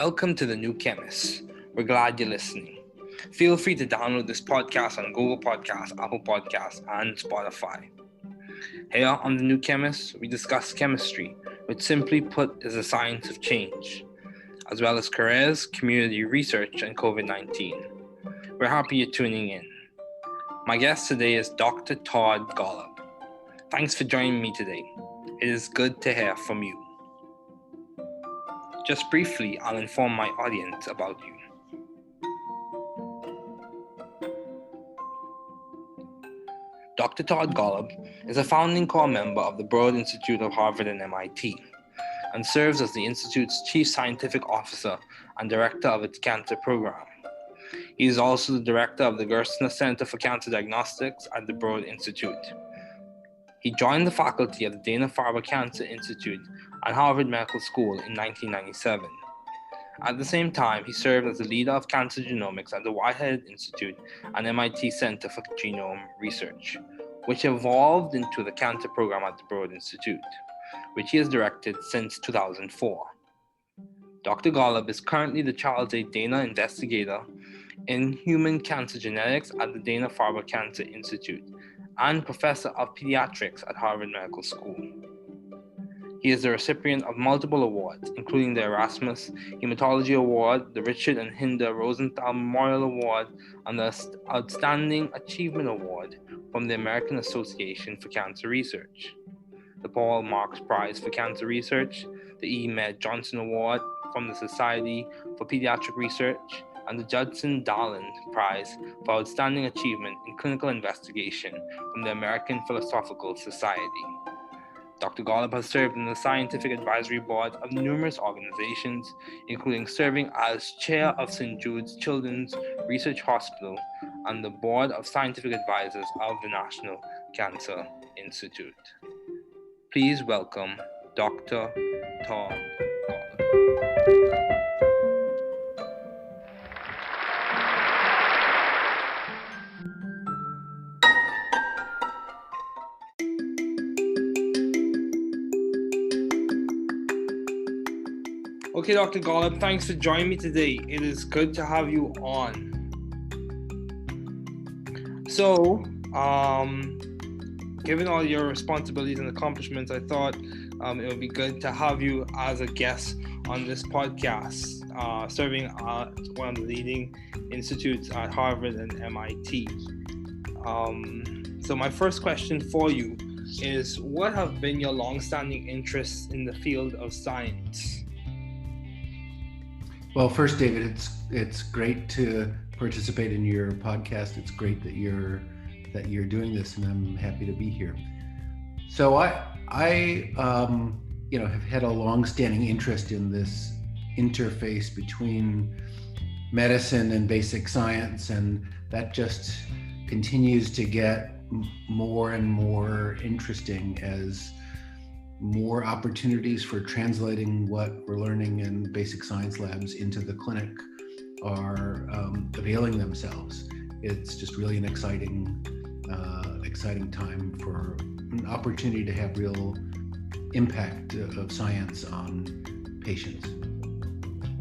Welcome to The New Chemist. We're glad you're listening. Feel free to download this podcast on Google Podcasts, Apple Podcasts, and Spotify. Here on The New Chemist, we discuss chemistry, which simply put is the science of change, as well as careers, community research, and COVID-19. We're happy you're tuning in. My guest today is Dr. Todd Golub. Thanks for joining me today. It is good to hear from you. Just briefly, I'll inform my audience about you. Dr. Todd Golub is a founding core member of the Broad Institute of Harvard and MIT, and serves as the Institute's Chief Scientific Officer and Director of its Cancer Program. He is also the Director of the Gerstner Center for Cancer Diagnostics at the Broad Institute. He joined the faculty of the Dana-Farber Cancer Institute at Harvard Medical School in 1997. At the same time, he served as the leader of cancer genomics at the Whitehead Institute and MIT Center for Genome Research, which evolved into the cancer program at the Broad Institute, which he has directed since 2004. Dr. Golub is currently the Charles A. Dana Investigator in Human Cancer Genetics at the Dana-Farber Cancer Institute and Professor of Pediatrics at Harvard Medical School. He is the recipient of multiple awards, including the Erasmus Hematology Award, the Richard and Hinda Rosenthal Memorial Award, and the Outstanding Achievement Award from the American Association for Cancer Research, the Paul Marks Prize for Cancer Research, the E. Med Johnson Award from the Society for Pediatric Research, and the Judson Darland Prize for Outstanding Achievement in Clinical Investigation from the American Philosophical Society. Dr. Golub has served in the Scientific Advisory Board of numerous organizations, including serving as Chair of St. Jude's Children's Research Hospital and the Board of Scientific Advisors of the National Cancer Institute. Please welcome Dr. Todd Golub. Okay, Dr. Golub, thanks for joining me today. It is good to have you on. So, given all your responsibilities and accomplishments, I thought it would be good to have you as a guest on this podcast, serving at one of the leading institutes at Harvard and MIT. So my first question for you is, what have been your long-standing interests in the field of science? Well, first, David, it's great to participate in your podcast. It's great that you're doing this, and I'm happy to be here. So I have had a long-standing interest in this interface between medicine and basic science, and that just continues to get more and more interesting as more opportunities for translating what we're learning in basic science labs into the clinic are availing themselves. It's just really an exciting time for an opportunity to have real impact of science on patients.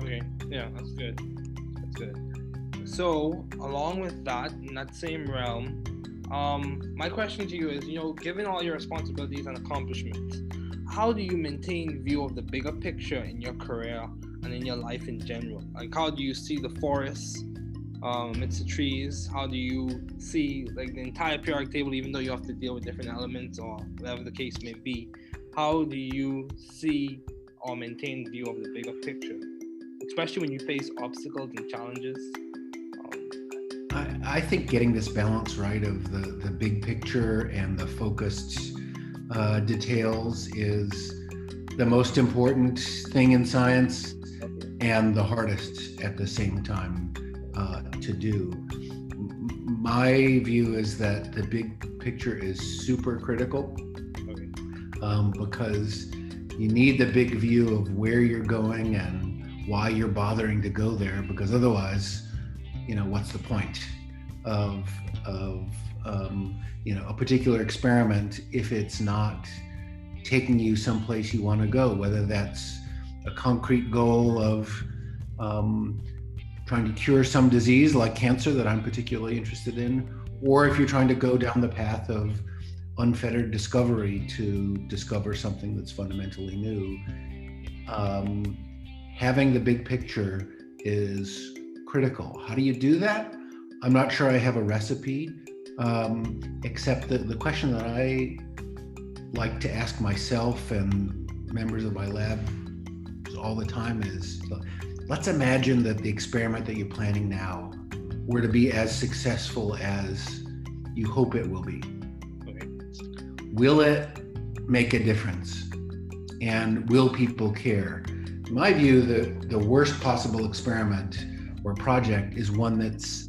Okay, yeah, that's good. So, along with that, in that same realm, my question to you is, given all your responsibilities and accomplishments, how do you maintain view of the bigger picture in your career and in your life in general? Like, how do you see the forests amidst the trees? How do you see the entire periodic table, even though you have to deal with different elements or whatever the case may be? How do you see or maintain view of the bigger picture, especially when you face obstacles and challenges? I think getting this balance right of the big picture and the focused details is the most important thing in science and the hardest at the same time to do. My view is that the big picture is super critical because you need the big view of where you're going and why you're bothering to go there, because otherwise, what's the point of a particular experiment if it's not taking you someplace you want to go, whether that's a concrete goal of trying to cure some disease like cancer that I'm particularly interested in, or if you're trying to go down the path of unfettered discovery to discover something that's fundamentally new. Having the big picture is critical. How do you do that? I'm not sure I have a recipe, except that the question that I like to ask myself and members of my lab all the time is, let's imagine that the experiment that you're planning now were to be as successful as you hope it will be. Okay. Will it make a difference? And will people care? In my view, the worst possible experiment or project is one that's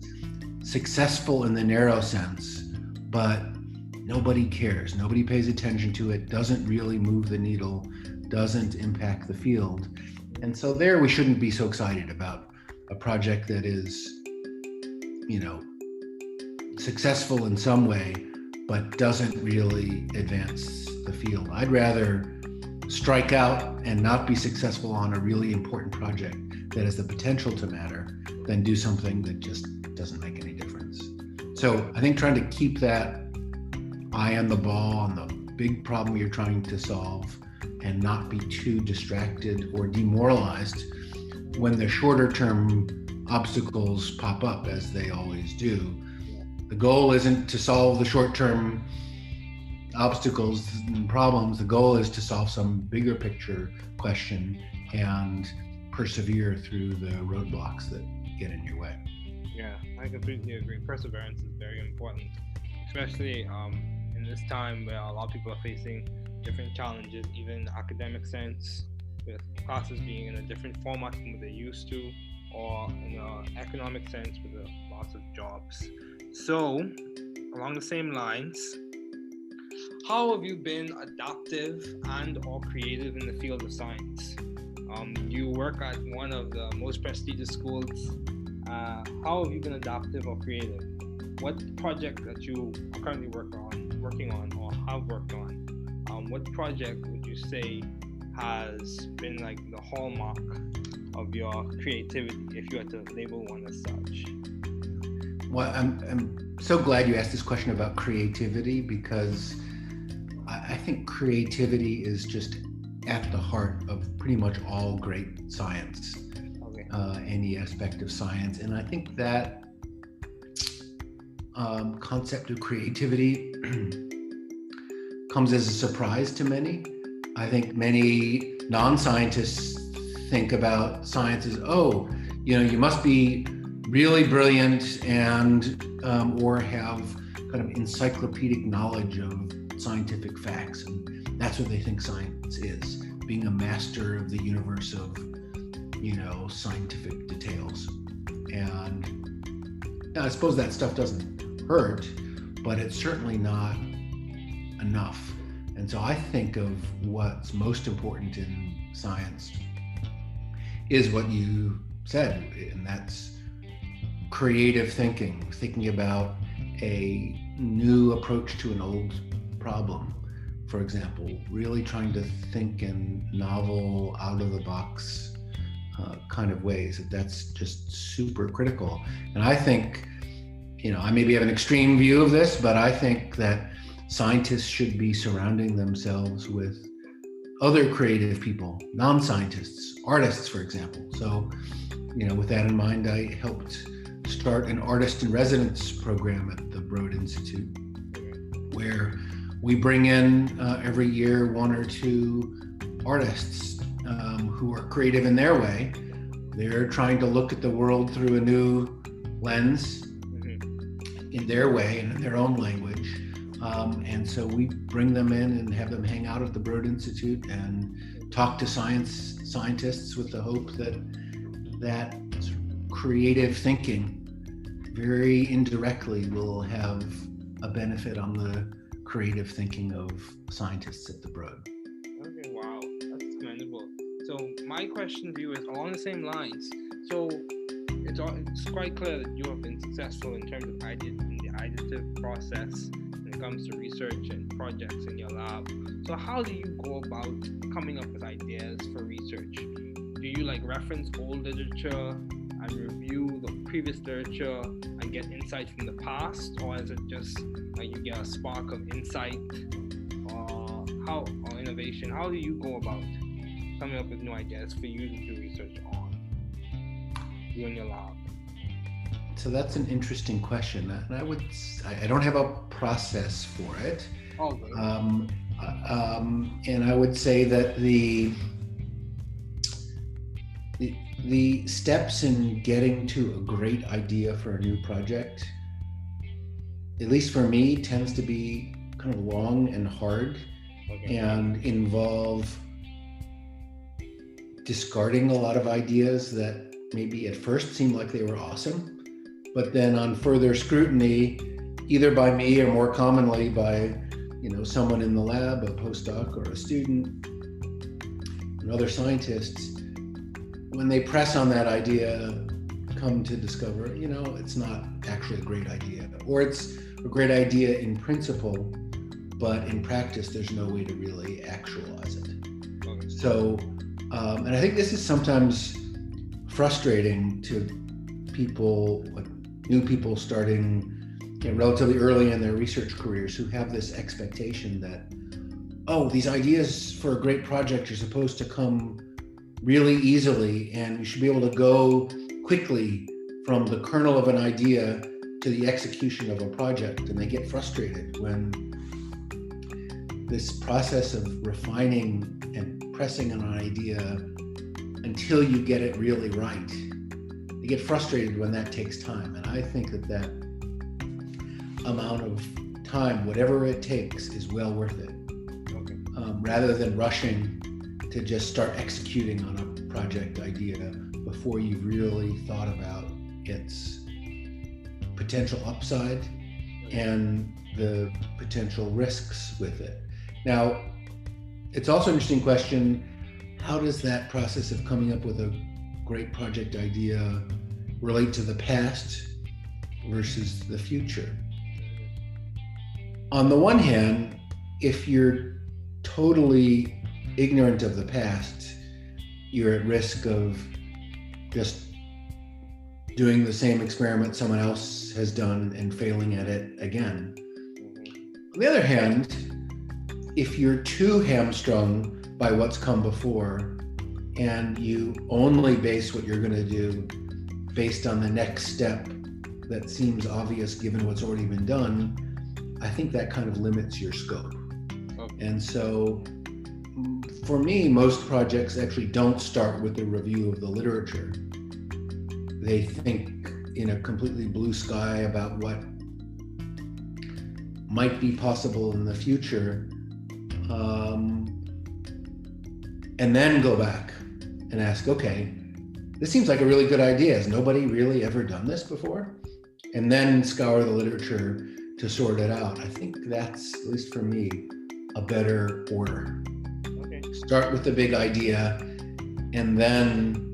successful in the narrow sense, but nobody cares. Nobody pays attention to it, doesn't really move the needle, doesn't impact the field. And so there we shouldn't be so excited about a project that is, successful in some way, but doesn't really advance the field. I'd rather strike out and not be successful on a really important project that has the potential to matter than do something that just doesn't make any difference. So I think trying to keep that eye on the ball on the big problem you're trying to solve and not be too distracted or demoralized when the shorter term obstacles pop up, as they always do. The goal isn't to solve the short term obstacles and problems. The goal is to solve some bigger picture question and persevere through the roadblocks that get in your way. Yeah, I completely agree. Perseverance is very important, especially in this time where a lot of people are facing different challenges, even in the academic sense, with classes being in a different format from what they used to, or in an economic sense with the loss of jobs. So, along the same lines, how have you been adaptive and or creative in the field of science? You work at one of the most prestigious schools. How have you been adaptive or creative? What project that you are currently working on or have worked on? What project would you say has been like the hallmark of your creativity, if you had to label one as such? Well, I'm so glad you asked this question about creativity, because I think creativity is just at the heart of pretty much all great science, Okay. Any aspect of science. And I think that concept of creativity comes as a surprise to many. I think many non-scientists think about science as, you must be really brilliant and or have kind of encyclopedic knowledge of scientific facts, and that's what they think science is, being a master of the universe of scientific details. And I suppose that stuff doesn't hurt, but it's certainly not enough. And so I think of what's most important in science is what you said, and that's creative thinking about a new approach to an old problem. For example, really trying to think in novel, out-of-the-box kind of ways. That's just super critical. And I think, I maybe have an extreme view of this, but I think that scientists should be surrounding themselves with other creative people, non-scientists, artists, for example. So, with that in mind, I helped start an artist in residence program at the Broad Institute, where we bring in every year one or two artists who are creative in their way. They're trying to look at the world through a new lens in their way and in their own language. And so we bring them in and have them hang out at the Broad Institute and talk to scientists with the hope that creative thinking very indirectly will have a benefit on the creative thinking of scientists at the Broad. Okay, wow, that's commendable. So my question to you is along the same lines. So it's quite clear that you have been successful in terms of in the additive process when it comes to research and projects in your lab. So how do you go about coming up with ideas for research? do you like reference old literature and review the previous literature and get insight from the past, or is it just like you get a spark of insight or innovation? How do you go about coming up with new ideas for you to do research on, you in your lab? So that's an interesting question, and I don't have a process for it. Okay. And I would say that the steps in getting to a great idea for a new project, at least for me, tends to be kind of long and hard, and involve discarding a lot of ideas that maybe at first seemed like they were awesome, but then on further scrutiny, either by me or more commonly by someone in the lab, a postdoc or a student, and other scientists, when they press on that idea, come to discover, it's not actually a great idea, or it's a great idea in principle, but in practice, there's no way to really actualize it. Okay. So, and I think this is sometimes frustrating to people, like new people starting relatively early in their research careers, who have this expectation that, these ideas for a great project are supposed to come really easily, and you should be able to go quickly from the kernel of an idea to the execution of a project. And they get frustrated when this process of refining and pressing on an idea until you get it really right, they get frustrated when that takes time. And I think that amount of time, whatever it takes, is well worth it. Okay. Rather than rushing to just start executing on a project idea before you've really thought about its potential upside and the potential risks with it. Now, it's also an interesting question, how does that process of coming up with a great project idea relate to the past versus the future? On the one hand, if you're totally ignorant of the past, you're at risk of just doing the same experiment someone else has done and failing at it again. On the other hand, if you're too hamstrung by what's come before and you only base what you're going to do based on the next step that seems obvious given what's already been done, I think that kind of limits your scope. Okay. And so for me, most projects actually don't start with a review of the literature. They think in a completely blue sky about what might be possible in the future, and then go back and ask, okay, this seems like a really good idea. Has nobody really ever done this before? And then scour the literature to sort it out. I think that's, at least for me, a better order. Okay. Start with the big idea and then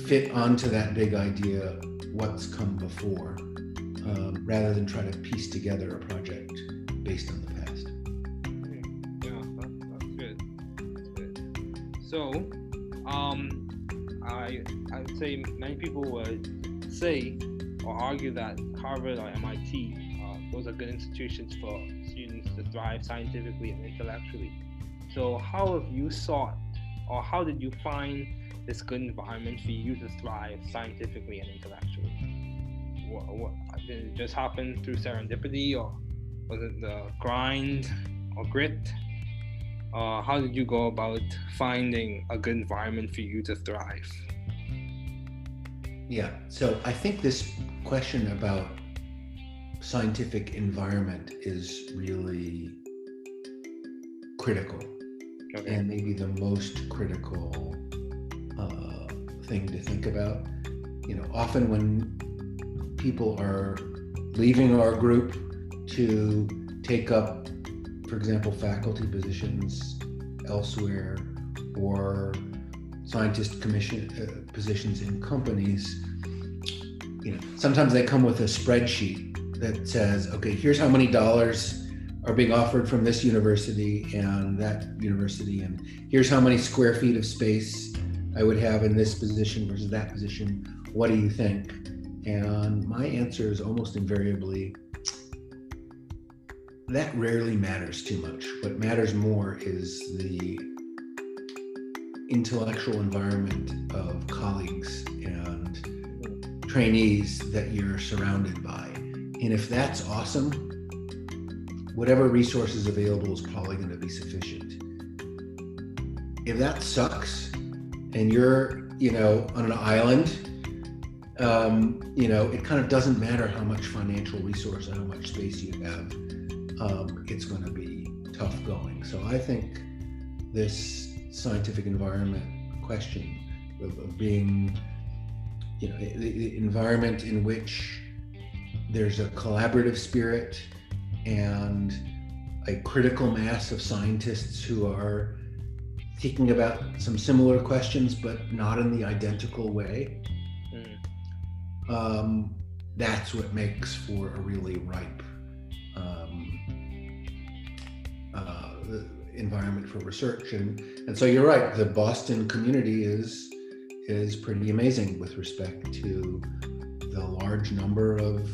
fit onto that big idea what's come before, rather than try to piece together a project based on the past. Yeah, that's good. That's good. So, I would say many people would say or argue that Harvard or MIT, those are good institutions for students to thrive scientifically and intellectually. So how have you sought, or how did you find this good environment for you to thrive scientifically and intellectually? What did it just happen through serendipity, or was it the grind or grit? How did you go about finding a good environment for you to thrive? Yeah, so I think this question about scientific environment is really critical, Okay. and maybe the most critical thing to think about. Often when people are leaving our group to take up, for example, faculty positions elsewhere or scientist commission positions in companies, sometimes they come with a spreadsheet that says, okay, here's how many dollars are being offered from this university and that university, and here's how many square feet of space I would have in this position versus that position. What do you think? And my answer is almost invariably, that rarely matters too much. What matters more is the intellectual environment of colleagues and trainees that you're surrounded by. And if that's awesome, whatever resources available is probably going to be sufficient. If that sucks and you're, on an island, it kind of doesn't matter how much financial resource or how much space you have. It's going to be tough going. So I think this scientific environment question of being, the environment in which there's a collaborative spirit and a critical mass of scientists who are thinking about some similar questions, but not in the identical way. That's what makes for a really ripe environment for research. And so you're right, the Boston community is pretty amazing with respect to the large number of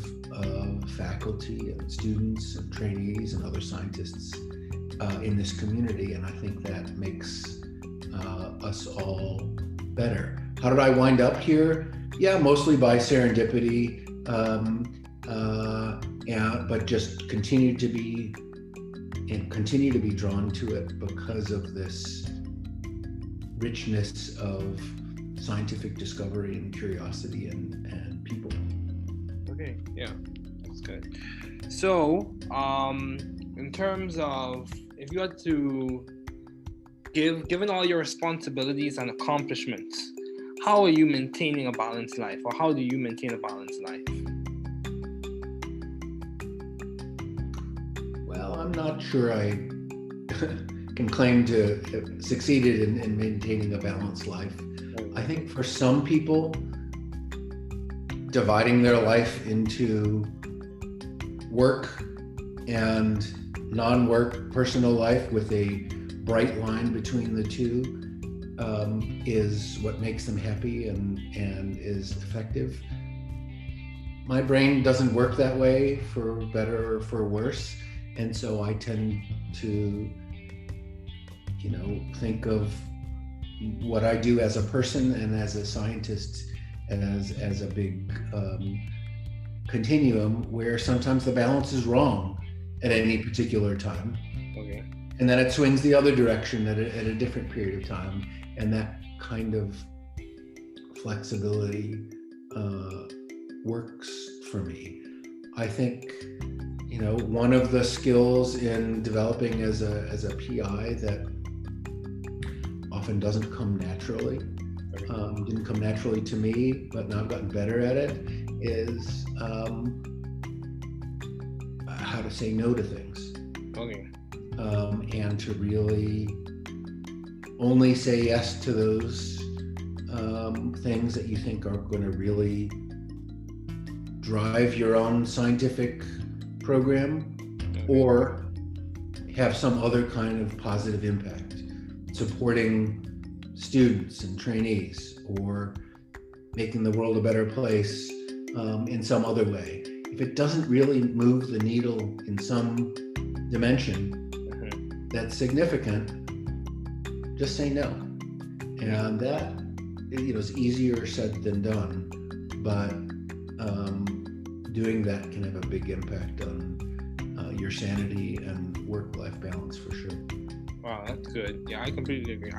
faculty and students and trainees and other scientists in this community. And I think that makes us all better. How did I wind up here? Yeah, mostly by serendipity, but just continue to be drawn to it because of this richness of scientific discovery and curiosity and people. Okay, yeah, that's good. So, in terms of, if you had to given all your responsibilities and accomplishments, how are you maintaining a balanced life, or how do you maintain a balanced life? Well, I'm not sure I can claim to have succeeded in maintaining a balanced life. I think for some people, dividing their life into work and non-work personal life with a bright line between the two is what makes them happy and is effective. My brain doesn't work that way, for better or for worse, and so I tend to think of what I do as a person and as a scientist as a big continuum where sometimes the balance is wrong at any particular time. Okay. And then it swings the other direction at a different period of time. And that kind of flexibility works for me. I think, one of the skills in developing as a PI that often doesn't come naturally, didn't come naturally to me, but now I've gotten better at it, is how to say no to things. Okay. And to really only say yes to those things that you think are going to really drive your own scientific program, or have some other kind of positive impact, supporting students and trainees, or making the world a better place in some other way. If it doesn't really move the needle in some dimension that's significant, just say no. And that is easier said than done, but doing that can have a big impact on your sanity and work-life balance for sure. Wow, that's good. Yeah, I completely agree.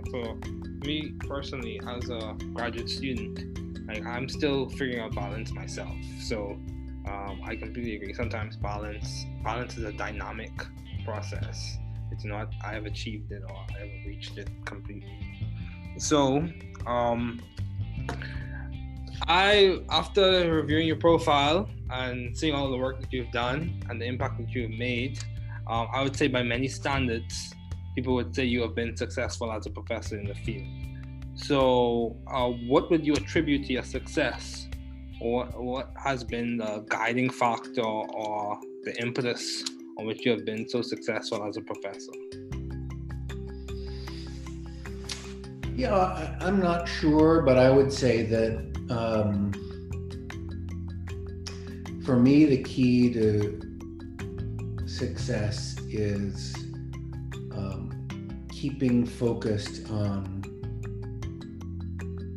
For me personally, as a graduate student, I'm still figuring out balance myself. So I completely agree. Sometimes balance is a dynamic process. It's not I have achieved it or I have reached it completely. So after reviewing your profile and seeing all the work that you've done and the impact that you've made, I would say by many standards, people would say you have been successful as a professor in the field. So what would you attribute to your success, or what has been the guiding factor or the impetus on which you have been so successful as a professor? Yeah, I'm not sure, but I would say that for me, the key to success is keeping focused on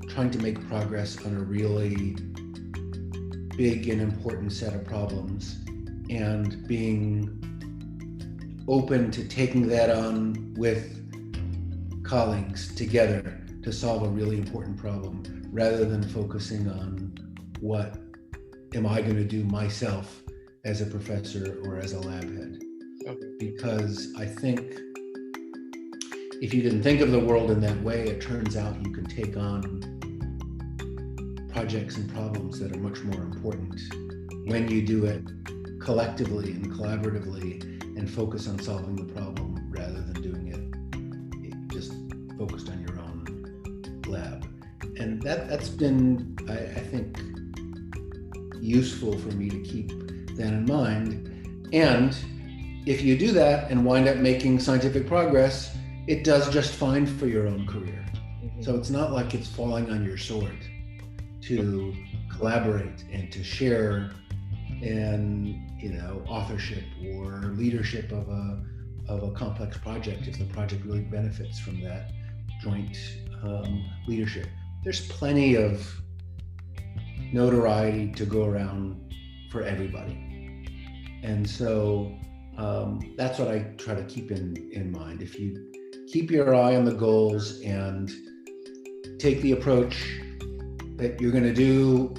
trying to make progress on a really big and important set of problems, and being open to taking that on with colleagues together to solve a really important problem, rather than focusing on what am I going to do myself as a professor or as a lab head. Okay. Because I think if you didn't think of the world in that way, it turns out you can take on projects and problems that are much more important when you do it collectively and collaboratively and focus on solving the problem rather than doing it just focused on your own lab. And that's been, I think, useful for me to keep that in mind. And if you do that and wind up making scientific progress, it does just fine for your own career. Mm-hmm. So it's not like it's falling on your sword to collaborate and to share in, authorship or leadership of a complex project if the project really benefits from that joint leadership. There's plenty of notoriety to go around for everybody. And so that's what I try to keep in mind. If you keep your eye on the goals and take the approach that you're going to do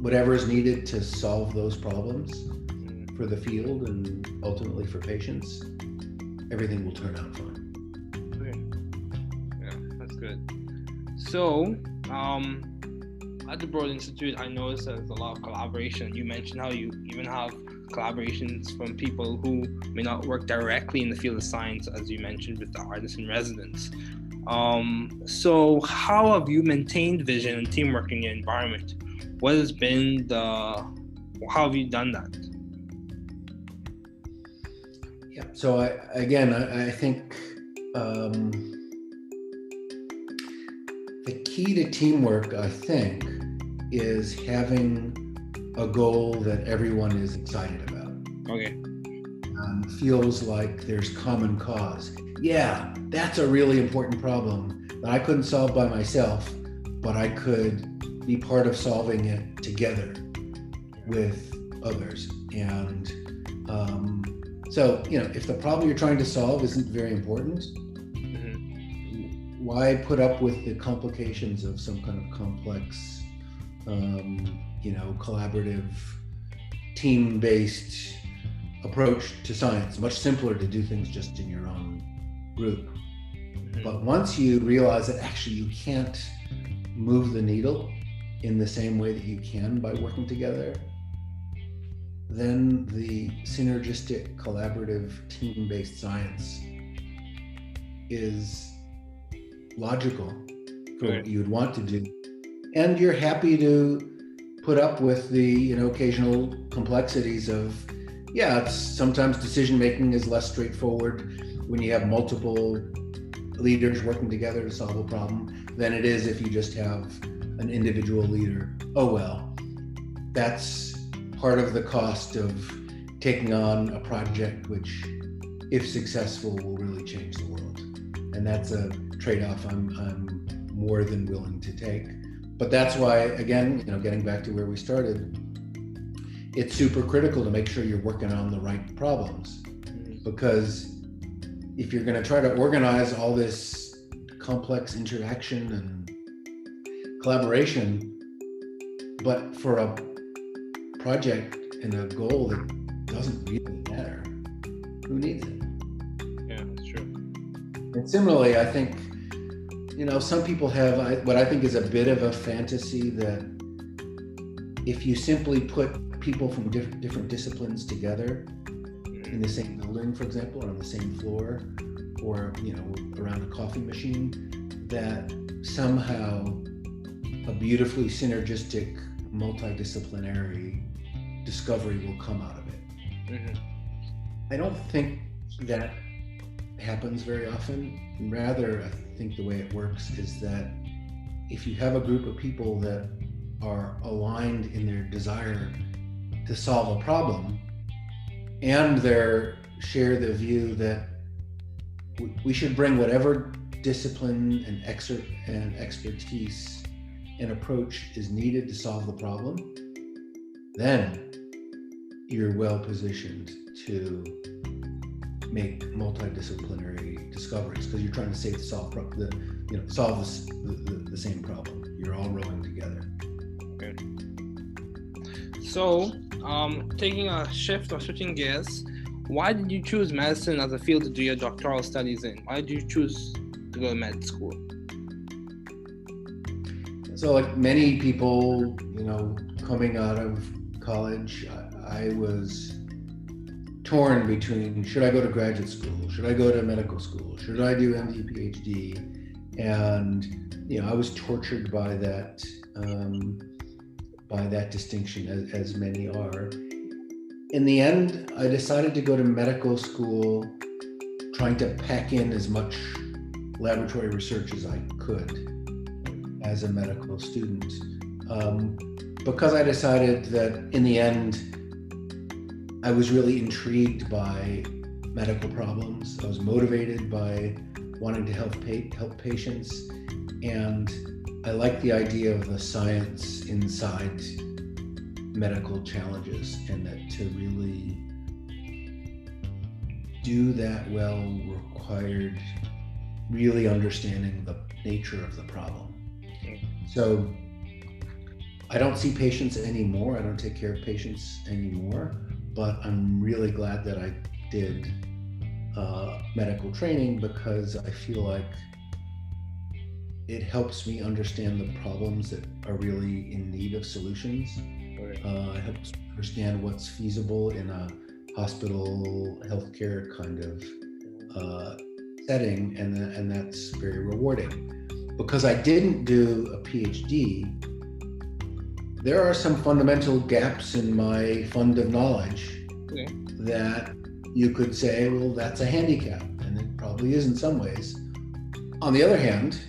whatever is needed to solve those problems for the field and ultimately for patients, everything will turn out fine. Okay. Yeah, that's good. So, at the Broad Institute, I noticed there's a lot of collaboration. You mentioned how you even have collaborations from people who may not work directly in the field of science, as you mentioned with the artists in residence. So how have you maintained vision and teamwork in your environment? How have you done that? Yeah, so I think the key to teamwork, I think, is having a goal that everyone is excited about. Okay. Feels like there's common cause. Yeah, that's a really important problem that I couldn't solve by myself, but I could be part of solving it together with others. And so, if the problem you're trying to solve isn't very important, mm-hmm. why put up with the complications of some kind of complex, collaborative, team-based approach to science? Much simpler to do things just in your own group. Mm-hmm. But once you realize that actually you can't move the needle in the same way that you can by working together, then the synergistic, collaborative, team-based science is logical for what you would want to do. And you're happy to put up with the occasional complexities of, sometimes decision-making is less straightforward when you have multiple leaders working together to solve a problem than it is if you just have an individual leader. Oh well, that's part of the cost of taking on a project which, if successful, will really change the world. And that's a trade-off I'm more than willing to take. But that's why, again, getting back to where we started, it's super critical to make sure you're working on the right problems. Because if you're going to try to organize all this complex interaction and collaboration, but for a project and a goal that doesn't really matter, who needs it? Yeah, that's true. And similarly, I think, some people have what I think is a bit of a fantasy that if you simply put people from different disciplines together in the same building, for example, or on the same floor, or around a coffee machine, that somehow a beautifully synergistic, multidisciplinary discovery will come out of it. Mm-hmm. I don't think that happens very often. Rather, I think the way it works is that if you have a group of people that are aligned in their desire to solve a problem, and they share the view that we should bring whatever discipline and expertise and approach is needed to solve the problem, then you're well positioned to make multidisciplinary discoveries, because you're trying to solve the same problem. You're all rowing together. Okay. So, taking a shift or switching gears, why did you choose medicine as a field to do your doctoral studies in? Why did you choose to go to med school? So, like many people, coming out of college, I was torn between, should I go to graduate school? Should I go to medical school? Should I do MD, PhD? And, I was tortured by that distinction, as many are. In the end, I decided to go to medical school, trying to pack in as much laboratory research as I could as a medical student. Because I decided that in the end, I was really intrigued by medical problems. I was motivated by wanting to help patients, and I like the idea of the science inside medical challenges, and that to really do that well required really understanding the nature of the problem. So I don't see patients anymore. I don't take care of patients anymore, but I'm really glad that I did medical training, because I feel like it helps me understand the problems that are really in need of solutions. It helps me understand what's feasible in a hospital healthcare kind of setting, and that's very rewarding. Because I didn't do a PhD, there are some fundamental gaps in my fund of knowledge that you could say, well, that's a handicap, and it probably is in some ways. On the other hand,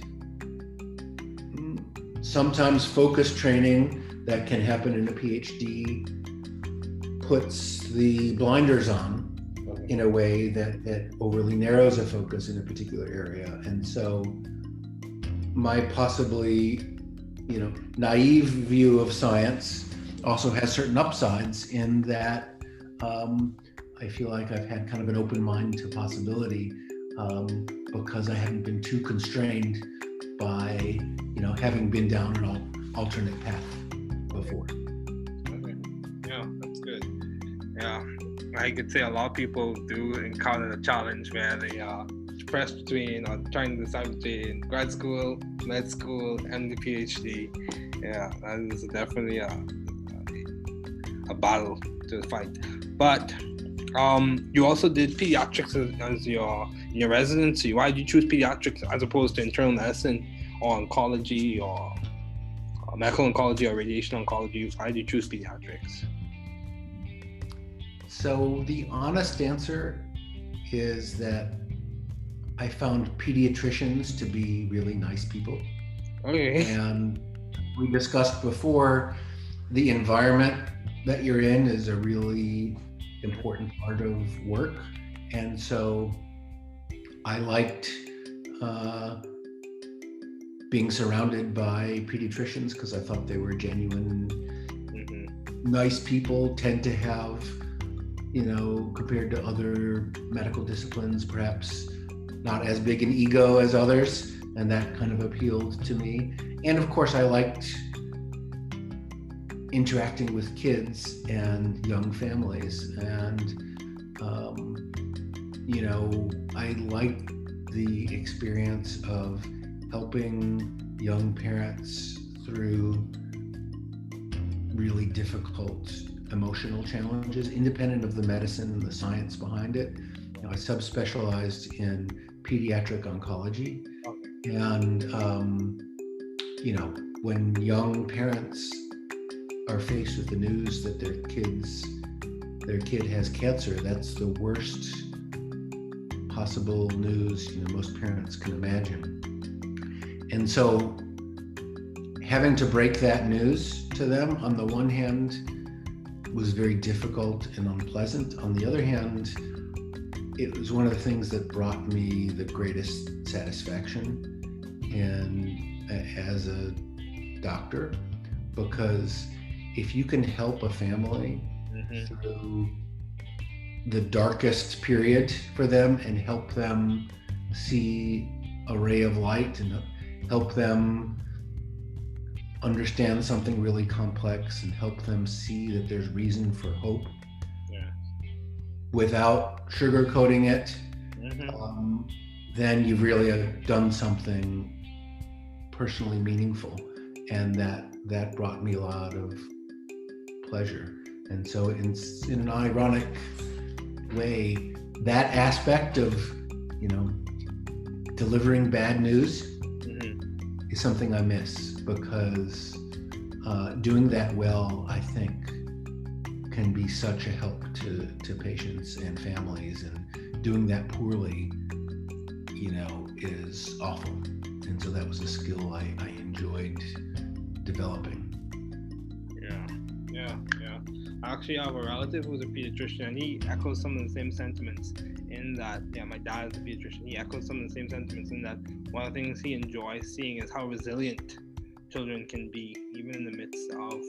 sometimes focused training that can happen in a PhD puts the blinders on in a way that overly narrows a focus in a particular area. And so my possibly naive view of science also has certain upsides, in that I feel like I've had kind of an open mind to possibility, because I haven't been too constrained by having been down an alternate path before. Okay. Yeah, that's good. Yeah, I could say a lot of people do encounter the challenge where they are pressed between, or trying to decide between grad school, med school, and the PhD. Yeah, that is definitely a battle to fight. But you also did pediatrics as your residency. Why did you choose pediatrics as opposed to internal medicine or oncology or medical oncology or radiation oncology? Why did you choose pediatrics? So the honest answer is that I found pediatricians to be really nice people. Okay. And we discussed before, the environment that you're in is a really important part of work. And so I liked being surrounded by pediatricians, because I thought they were genuine, nice people. Tend to have, compared to other medical disciplines, perhaps not as big an ego as others, and that kind of appealed to me. And of course, I liked interacting with kids and young families, and I liked the experience of helping young parents through really difficult emotional challenges, independent of the medicine and the science behind it. I subspecialized in pediatric oncology, and when young parents are faced with the news that their kid has cancer, that's the worst possible news most parents can imagine. And so having to break that news to them, on the one hand, was very difficult and unpleasant. On the other hand, it was one of the things that brought me the greatest satisfaction as a doctor, because if you can help a family through the darkest period for them and help them see a ray of light and help them understand something really complex and help them see that there's reason for hope without sugarcoating it, then you've really done something personally meaningful, and that brought me a lot of pleasure. And so in an ironic way, that aspect of delivering bad news is something I miss, because doing that well, I think, can be such a help to patients and families, and doing that poorly, is awful. And so that was a skill I enjoyed developing. Yeah. I actually have a relative who's a pediatrician, and he echoes some of the same sentiments in that, my dad is a pediatrician. He echoes some of the same sentiments in that one of the things he enjoys seeing is how resilient children can be, even in the midst of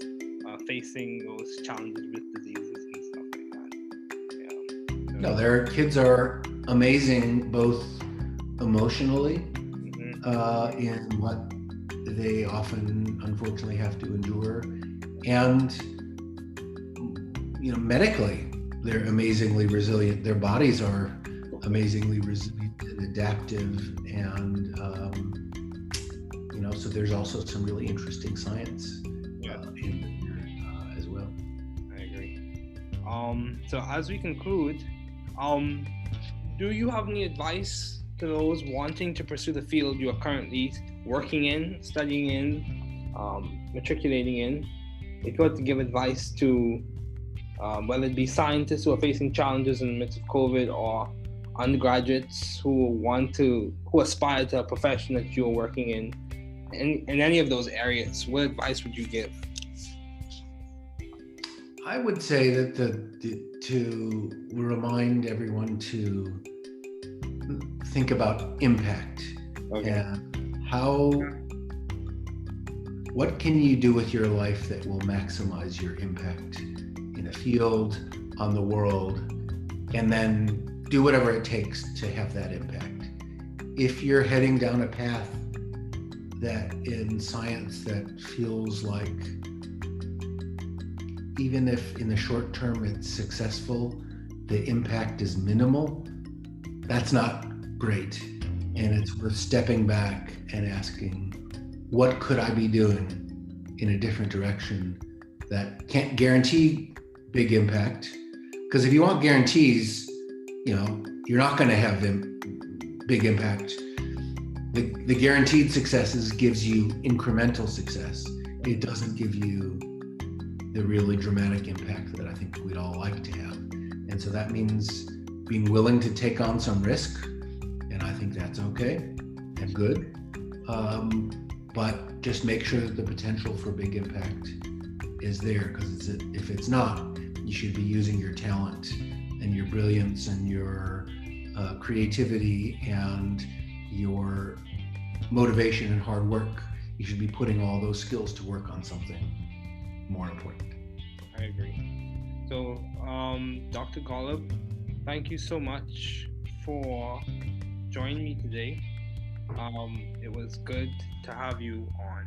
facing those challenges with diseases and stuff like that. So, no, their kids are amazing, both emotionally, in what they often, unfortunately, have to endure, and medically, they're amazingly resilient. Their bodies are amazingly resilient and adaptive, and so there's also some really interesting science in there as well. I agree. So as we conclude, do you have any advice to those wanting to pursue the field you are currently working in, studying in, matriculating in? If you had to give advice to whether it be scientists who are facing challenges in the midst of COVID, or undergraduates who aspire to a profession that you're working in any of those areas, what advice would you give? I would say that to remind everyone to think about impact. And what can you do with your life that will maximize your impact in a field, on the world, and then do whatever it takes to have that impact. If you're heading down a path that in science that feels like, even if in the short term it's successful, the impact is minimal, that's not great. And it's worth stepping back and asking, what could I be doing in a different direction that can't guarantee big impact? Because if you want guarantees, you're not going to have big impact. The guaranteed successes gives you incremental success. It doesn't give you the really dramatic impact that I think we'd all like to have. And so that means being willing to take on some risk. And I think that's okay and good. But just make sure that the potential for big impact is there, because if it's not, you should be using your talent and your brilliance and your creativity and your motivation and hard work. You should be putting all those skills to work on something more important. I agree. So, Dr. Golub, thank you so much for joining me today. It was good to have you on.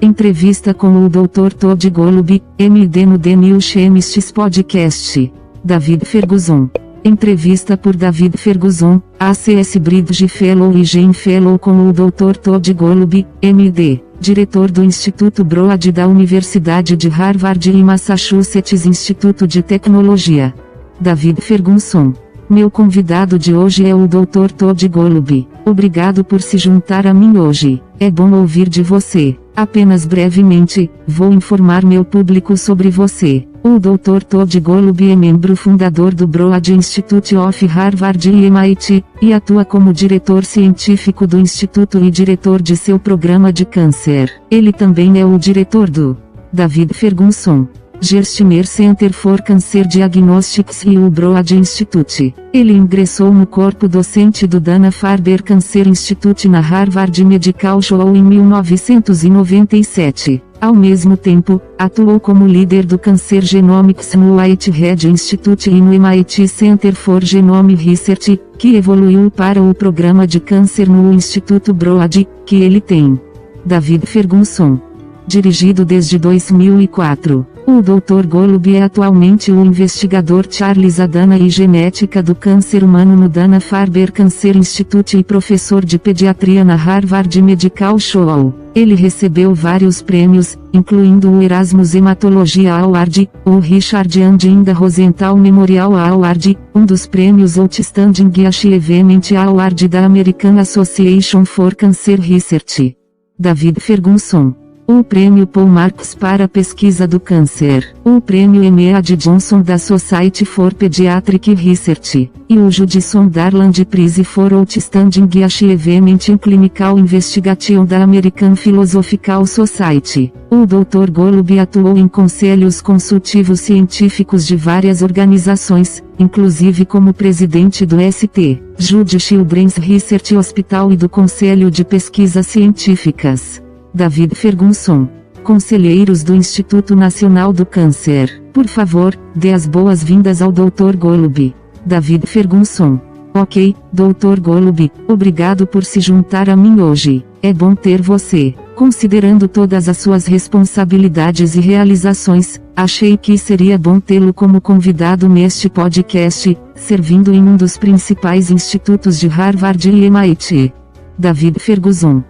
Entrevista com o Dr. Todd Golub, MD no The New Chemists Podcast. David Ferguson. Entrevista por David Ferguson, ACS Bridge Fellow e Jane Fellow com o Dr. Todd Golub, MD. diretor do Instituto Broad da Universidade de Harvard e Massachusetts Instituto de Tecnologia. David Ferguson. Meu convidado de hoje é o Dr. Todd Golub. Obrigado por se juntar a mim hoje. É bom ouvir de você. Apenas brevemente, vou informar meu público sobre você. O Dr. Todd Golub é membro fundador do Broad Institute of Harvard e MIT, e atua como diretor científico do Instituto e diretor de seu programa de câncer. Ele também é o diretor do David Ferguson Gerstner Center for Cancer Diagnostics e o Broad Institute. Ele ingressou no corpo docente do Dana-Farber Cancer Institute na Harvard Medical School em 1997. Ao mesmo tempo, atuou como líder do Cancer Genomics no Whitehead Institute e no MIT Center for Genome Research, que evoluiu para o programa de câncer no Instituto Broad, que ele tem. David Ferguson. Dirigido desde 2004. O Dr. Golub é atualmente o investigador Charles Adana e Genética do Câncer Humano no Dana-Farber Cancer Institute e professor de pediatria na Harvard Medical School. Ele recebeu vários prêmios, incluindo o Erasmus Hematology Award, o Richard and Inga Rosenthal Memorial Award, um dos prêmios Outstanding Achievement Award da American Association for Cancer Research. David Ferguson. O Prêmio Paul Marks para a Pesquisa do Câncer, o Prêmio Mead Johnson da Society for Pediatric Research, e o Judson Darland Prize for Outstanding Achievement in Clinical Investigation da American Philosophical Society. O Dr. Golub atuou em conselhos consultivos científicos de várias organizações, inclusive como presidente do St. Jude Children's Research Hospital e do Conselho de Pesquisas Científicas. David Ferguson. Conselheiros do Instituto Nacional do Câncer, por favor, dê as boas-vindas ao Dr. Golub. David Ferguson. Ok, Dr. Golub, obrigado por se juntar a mim hoje. É bom ter você. Considerando todas as suas responsabilidades e realizações, achei que seria bom tê-lo como convidado neste podcast, servindo em um dos principais institutos de Harvard e MIT. David Ferguson.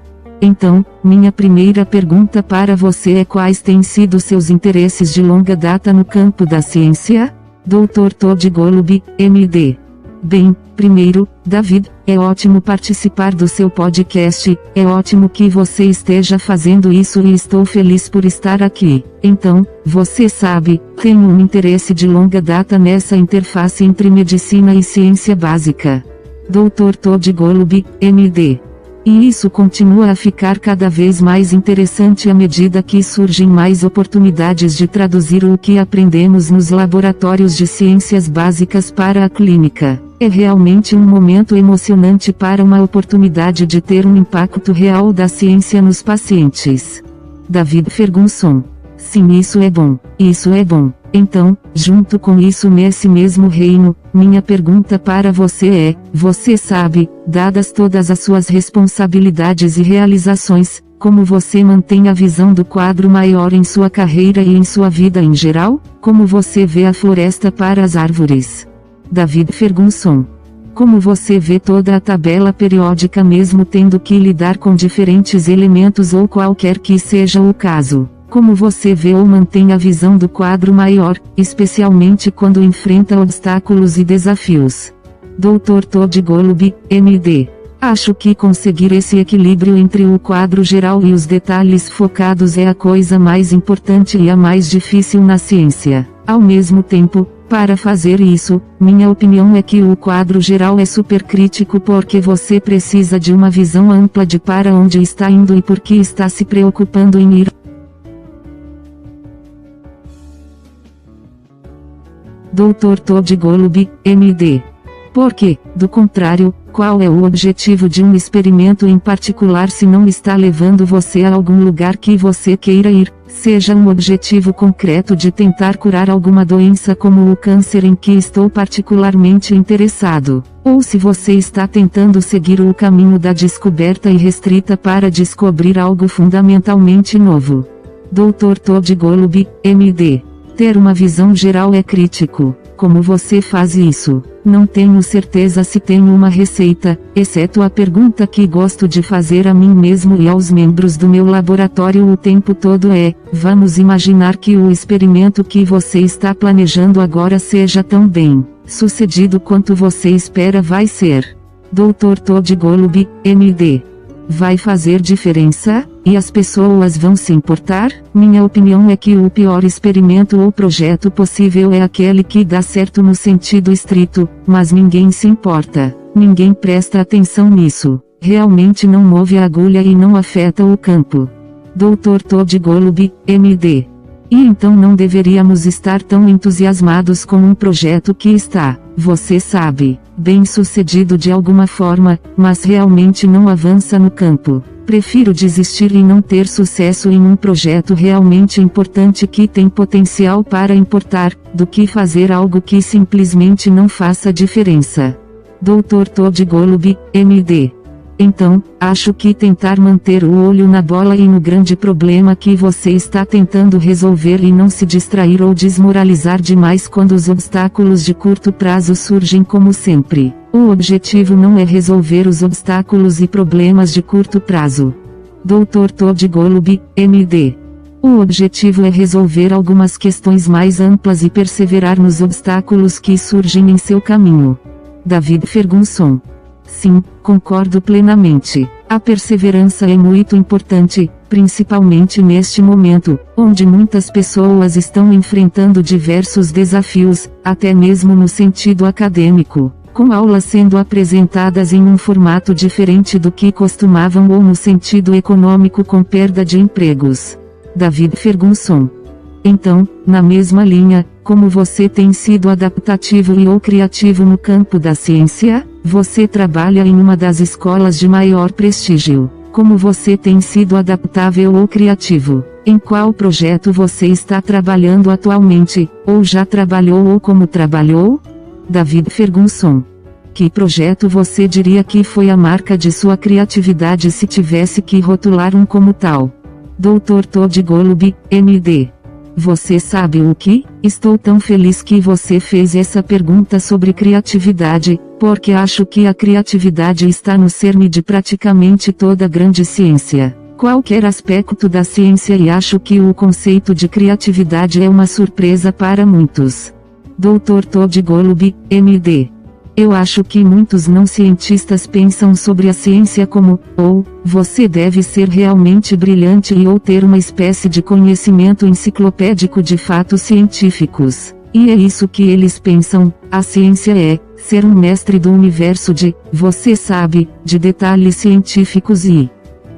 Então, minha primeira pergunta para você é: quais têm sido seus interesses de longa data no campo da ciência? Dr. Todd Golub, MD. Bem, primeiro, David, é ótimo participar do seu podcast, é ótimo que você esteja fazendo isso e estou feliz por estar aqui. Então, você sabe, tenho um interesse de longa data nessa interface entre medicina e ciência básica. Dr. Todd Golub, MD. E isso continua a ficar cada vez mais interessante à medida que surgem mais oportunidades de traduzir o que aprendemos nos laboratórios de ciências básicas para a clínica. É realmente um momento emocionante para uma oportunidade de ter um impacto real da ciência nos pacientes. David Ferguson. Sim, isso é bom. Isso é bom. Então, junto com isso nesse mesmo reino, minha pergunta para você é: você sabe, dadas todas as suas responsabilidades e realizações, como você mantém a visão do quadro maior em sua carreira e em sua vida em geral? Como você vê a floresta para as árvores? David Ferguson. Como você vê toda a tabela periódica mesmo tendo que lidar com diferentes elementos ou qualquer que seja o caso? Como você vê ou mantém a visão do quadro maior, especialmente quando enfrenta obstáculos e desafios? Dr. Todd Golub, MD. Acho que conseguir esse equilíbrio entre o quadro geral e os detalhes focados é a coisa mais importante e a mais difícil na ciência. Ao mesmo tempo, para fazer isso, minha opinião é que o quadro geral é super crítico porque você precisa de uma visão ampla de para onde está indo e por que está se preocupando em ir. Dr. Todd Golub, MD. Porque, do contrário, qual é o objetivo de um experimento em particular se não está levando você a algum lugar que você queira ir, seja um objetivo concreto de tentar curar alguma doença como o câncer em que estou particularmente interessado, ou se você está tentando seguir o caminho da descoberta irrestrita para descobrir algo fundamentalmente novo. Dr. Todd Golub, MD. Ter uma visão geral é crítico. como você faz isso? Não tenho certeza se tenho uma receita, exceto a pergunta que gosto de fazer a mim mesmo e aos membros do meu laboratório o tempo todo é: vamos imaginar que o experimento que você está planejando agora seja tão bem sucedido quanto você espera vai ser. Dr. Todd Golub, MD. Vai fazer diferença? E as pessoas vão se importar? Minha opinião é que o pior experimento ou projeto possível é aquele que dá certo no sentido estrito, mas ninguém se importa. Ninguém presta atenção nisso. Realmente não move a agulha e não afeta o campo. Dr. Todd Golub, MD. E então não deveríamos estar tão entusiasmados com um projeto que está, você sabe, bem sucedido de alguma forma, mas realmente não avança no campo. Prefiro desistir e não ter sucesso em um projeto realmente importante que tem potencial para importar, do que fazer algo que simplesmente não faça diferença. Dr. Todd Golub, MD. Então, acho que tentar manter o olho na bola e no grande problema que você está tentando resolver e não se distrair ou desmoralizar demais quando os obstáculos de curto prazo surgem como sempre. O objetivo não é resolver os obstáculos e problemas de curto prazo. Dr. Todd Golub, MD. O objetivo é resolver algumas questões mais amplas e perseverar nos obstáculos que surgem em seu caminho. David Ferguson. Sim, concordo plenamente. A perseverança é muito importante, principalmente neste momento, onde muitas pessoas estão enfrentando diversos desafios, até mesmo no sentido acadêmico, com aulas sendo apresentadas em um formato diferente do que costumavam ou no sentido econômico com perda de empregos. David Ferguson. Então, na mesma linha, como você tem sido adaptativo e ou criativo no campo da ciência? Você trabalha em uma das escolas de maior prestígio. Como você tem sido adaptável ou criativo? Em qual projeto você está trabalhando atualmente, ou já trabalhou ou como trabalhou? David Ferguson. Que projeto você diria que foi a marca de sua criatividade se tivesse que rotular um como tal? Dr. Todd Golub, MD. Você sabe o que? Estou tão feliz que você fez essa pergunta sobre criatividade, porque acho que a criatividade está no cerne de praticamente toda grande ciência. Qualquer aspecto da ciência, e acho que o conceito de criatividade é uma surpresa para muitos. Dr. Todd Golub, MD. Eu acho que muitos não cientistas pensam sobre a ciência como, você deve ser realmente brilhante e ou ter uma espécie de conhecimento enciclopédico de fatos científicos. E é isso que eles pensam, a ciência é, ser um mestre do universo de, você sabe, de detalhes científicos e...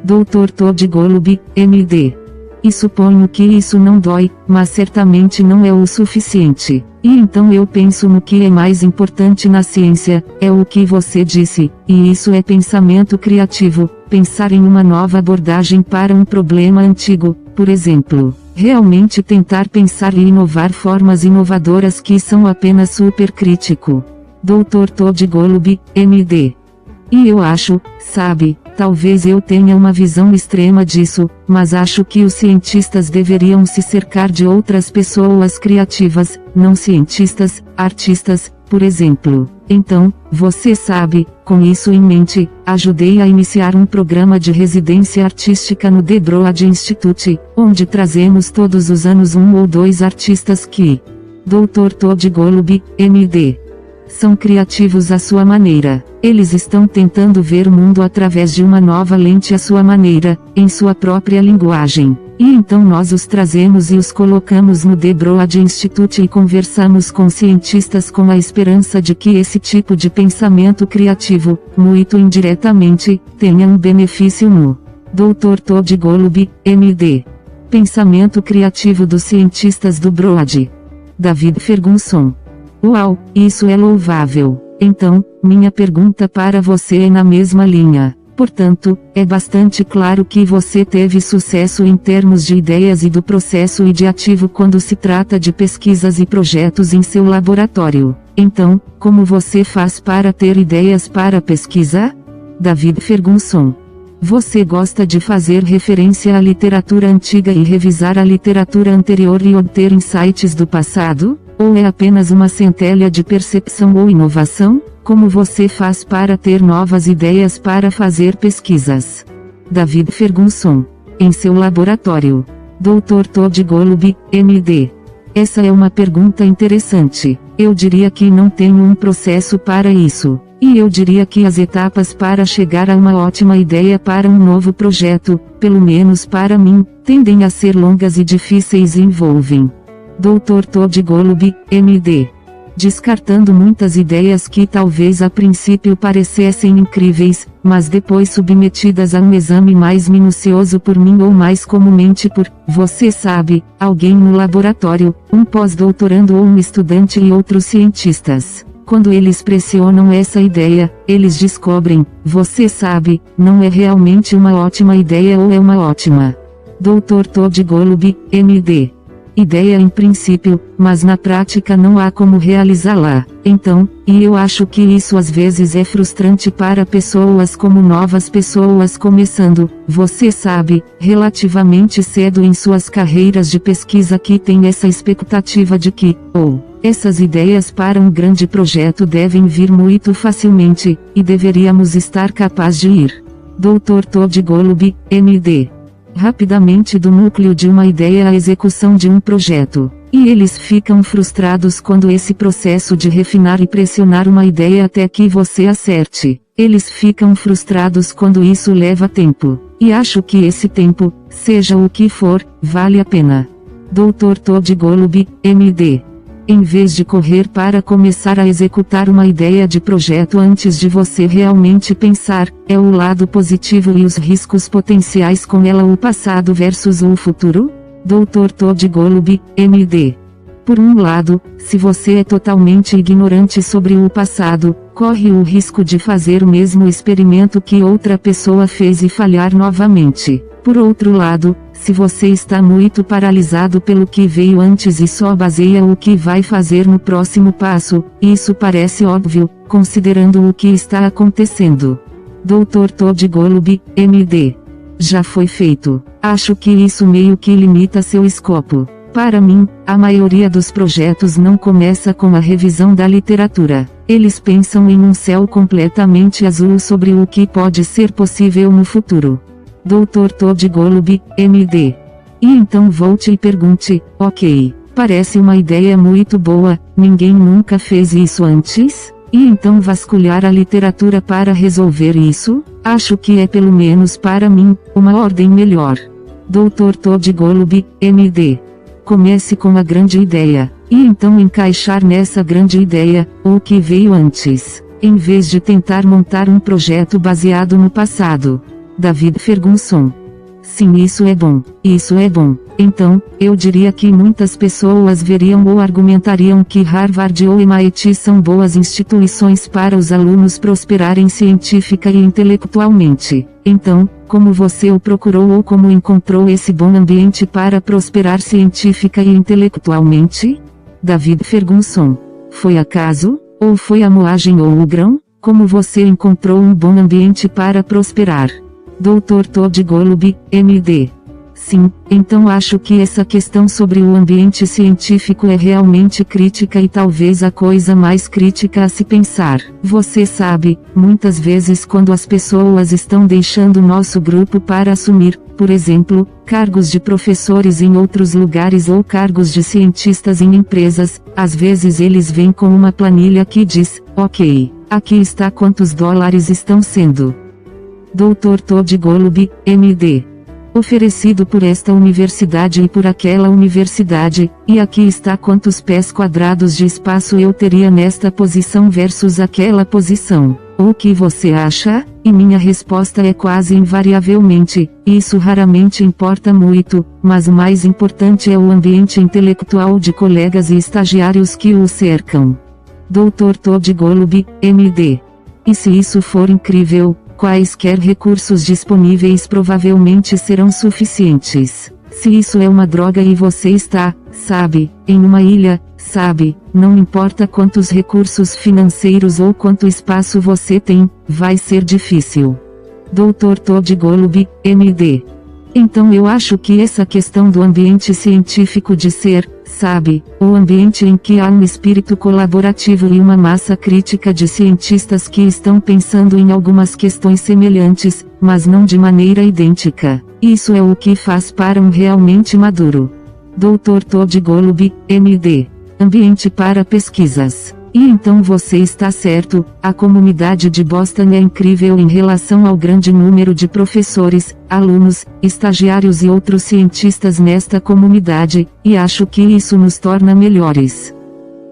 Dr. Todd Golub, MD. E suponho que isso não dói, mas certamente não é o suficiente. E então eu penso no que é mais importante na ciência, é o que você disse, e isso é pensamento criativo, pensar em uma nova abordagem para um problema antigo, por exemplo. Realmente tentar pensar e inovar formas inovadoras que são apenas supercrítico. Dr. Todd Golub, MD. E eu acho, sabe, talvez eu tenha uma visão extrema disso, mas acho que os cientistas deveriam se cercar de outras pessoas criativas, não cientistas, artistas, por exemplo. Então, você sabe, com isso em mente, ajudei a iniciar um programa de residência artística no The Broad Institute, onde trazemos todos os anos 1 ou 2 artistas que... Dr. Todd Golub, MD. São criativos à sua maneira. Eles estão tentando ver o mundo através de uma nova lente à sua maneira, em sua própria linguagem. E então nós os trazemos e os colocamos no The Broad Institute e conversamos com cientistas com a esperança de que esse tipo de pensamento criativo, muito indiretamente, tenha um benefício no Dr. Todd Golub, MD. Pensamento criativo dos cientistas do Broad. David Ferguson. Uau, isso é louvável. Então, minha pergunta para você é na mesma linha. Portanto, é bastante claro que você teve sucesso em termos de ideias e do processo ideativo quando se trata de pesquisas e projetos em seu laboratório. Então, como você faz para ter ideias para pesquisa? David Ferguson. Você gosta de fazer referência à literatura antiga e revisar a literatura anterior e obter insights do passado? Ou é apenas uma centelha de percepção ou inovação? Como você faz para ter novas ideias para fazer pesquisas? David Ferguson. Em seu laboratório. Dr. Todd Golub, MD. Essa é uma pergunta interessante. Eu diria que não tenho um processo para isso. E eu diria que as etapas para chegar a uma ótima ideia para um novo projeto, pelo menos para mim, tendem a ser longas e difíceis e envolvem. Dr. Todd Golub, MD. Descartando muitas ideias que talvez a princípio parecessem incríveis, mas depois submetidas a um exame mais minucioso por mim ou mais comumente por, você sabe, alguém no laboratório, um pós-doutorando ou um estudante e outros cientistas. Quando eles pressionam essa ideia, eles descobrem, você sabe, não é realmente uma ótima ideia ou é uma ótima. Dr. Todd Golub, MD. Ideia em princípio, mas na prática não há como realizá-la. Então, e eu acho que isso às vezes é frustrante para pessoas como novas pessoas começando, você sabe, relativamente cedo em suas carreiras de pesquisa que têm essa expectativa de que, essas ideias para um grande projeto devem vir muito facilmente, e deveríamos estar capazes de ir. Dr. Todd Golub, MD. Rapidamente do núcleo de uma ideia à execução de um projeto. E eles ficam frustrados quando esse processo de refinar e pressionar uma ideia até que você acerte. Eles ficam frustrados quando isso leva tempo. E acho que esse tempo, seja o que for, vale a pena. Dr. Todd Golub, MD. Em vez de correr para começar a executar uma ideia de projeto antes de você realmente pensar, é o lado positivo e os riscos potenciais com ela o passado versus o futuro? Dr. Todd Golub, MD. Por um lado, se você é totalmente ignorante sobre o passado, corre o risco de fazer o mesmo experimento que outra pessoa fez e falhar novamente. Por outro lado, se você está muito paralisado pelo que veio antes e só baseia o que vai fazer no próximo passo, isso parece óbvio, considerando o que está acontecendo. Dr. Todd Golub, MD. Já foi feito. Acho que isso meio que limita seu escopo. Para mim, a maioria dos projetos não começa com a revisão da literatura. Eles pensam em um céu completamente azul sobre o que pode ser possível no futuro. Dr. Todd Golub, MD. E então volte e pergunte, ok, parece uma ideia muito boa, ninguém nunca fez isso antes? E então vasculhar a literatura para resolver isso? Acho que é pelo menos para mim, uma ordem melhor. Dr. Todd Golub, MD. Comece com a grande ideia, e então encaixar nessa grande ideia, o que veio antes, em vez de tentar montar um projeto baseado no passado. David Ferguson. Sim, isso é bom. Isso é bom. Então, eu diria que muitas pessoas veriam ou argumentariam que Harvard ou MIT são boas instituições para os alunos prosperarem científica e intelectualmente. Então, como você o procurou ou como encontrou esse bom ambiente para prosperar científica e intelectualmente? David Ferguson. Foi acaso? Ou foi a moagem ou o grão? Como você encontrou um bom ambiente para prosperar? Dr. Todd Golub, MD. Sim, então acho que essa questão sobre o ambiente científico é realmente crítica e talvez a coisa mais crítica a se pensar. Você sabe, muitas vezes quando as pessoas estão deixando nosso grupo para assumir, por exemplo, cargos de professores em outros lugares ou cargos de cientistas em empresas, às vezes eles vêm com uma planilha que diz, ok, aqui está quantos dólares estão sendo. Dr. Todd Golub, MD. Oferecido por esta universidade e por aquela universidade, e aqui está quantos pés quadrados de espaço eu teria nesta posição versus aquela posição. O que você acha? E minha resposta é quase invariavelmente, isso raramente importa muito, mas o mais importante é o ambiente intelectual de colegas e estagiários que o cercam. Dr. Todd Golub, MD. E se isso for incrível, quaisquer recursos disponíveis provavelmente serão suficientes. Se isso é uma droga e você está, sabe, em uma ilha, sabe, não importa quantos recursos financeiros ou quanto espaço você tem, vai ser difícil. Dr. Todd Golub, MD. Então eu acho que essa questão do ambiente científico de ser, sabe, o ambiente em que há um espírito colaborativo e uma massa crítica de cientistas que estão pensando em algumas questões semelhantes, mas não de maneira idêntica. Isso é o que faz para um realmente maduro. Dr. Todd Golub, MD. Ambiente para pesquisas. E então você está certo, a comunidade de Boston é incrível em relação ao grande número de professores, alunos, estagiários e outros cientistas nesta comunidade, e acho que isso nos torna melhores.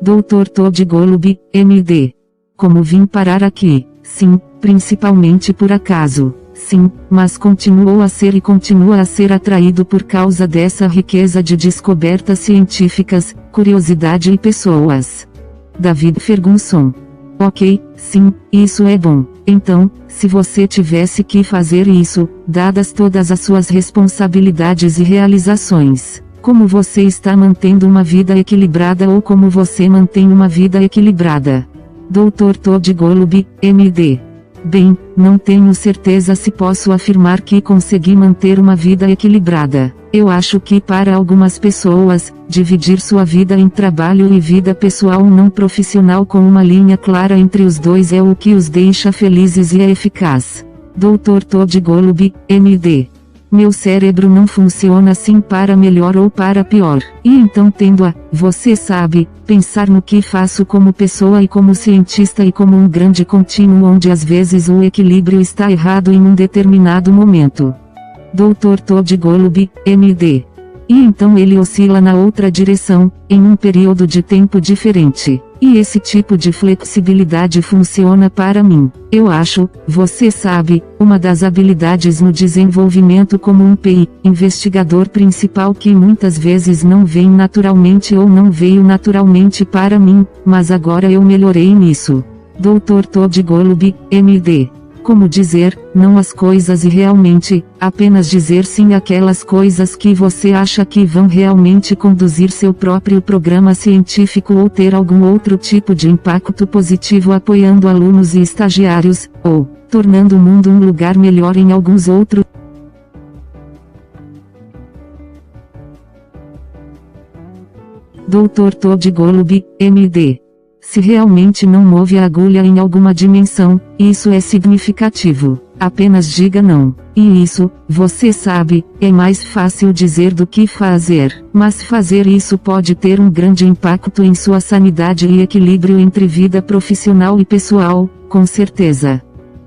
Dr. Todd Golub, MD. Como vim parar aqui? Sim, principalmente por acaso. Sim, mas continuou a ser e continua a ser atraído por causa dessa riqueza de descobertas científicas, curiosidade e pessoas. David Ferguson. Ok, sim, isso é bom. Então, se você tivesse que fazer isso, dadas todas as suas responsabilidades e realizações, como você está mantendo uma vida equilibrada ou como você mantém uma vida equilibrada? Dr. Todd Golub, MD. Bem, não tenho certeza se posso afirmar que consegui manter uma vida equilibrada. Eu acho que para algumas pessoas, dividir sua vida em trabalho e vida pessoal não profissional com uma linha clara entre os dois é o que os deixa felizes e é eficaz. Dr. Todd Golub, MD. Meu cérebro não funciona assim para melhor ou para pior. E então tendo a, você sabe, pensar no que faço como pessoa e como cientista e como um grande contínuo onde às vezes o equilíbrio está errado em um determinado momento. Dr. Todd Golub, MD. E então ele oscila na outra direção, em um período de tempo diferente. E esse tipo de flexibilidade funciona para mim. Eu acho, você sabe, uma das habilidades no desenvolvimento como um PI, investigador principal que muitas vezes não vem naturalmente ou não veio naturalmente para mim, mas agora eu melhorei nisso. Dr. Todd Golub, MD. Como dizer, não às coisas e realmente, apenas dizer sim àquelas coisas que você acha que vão realmente conduzir seu próprio programa científico ou ter algum outro tipo de impacto positivo apoiando alunos e estagiários, ou tornando o mundo um lugar melhor em alguns outros. Dr. Todd Golub, MD. Se realmente não move a agulha em alguma dimensão, isso é significativo. Apenas diga não. E isso, você sabe, é mais fácil dizer do que fazer. Mas fazer isso pode ter um grande impacto em sua sanidade e equilíbrio entre vida profissional e pessoal, com certeza.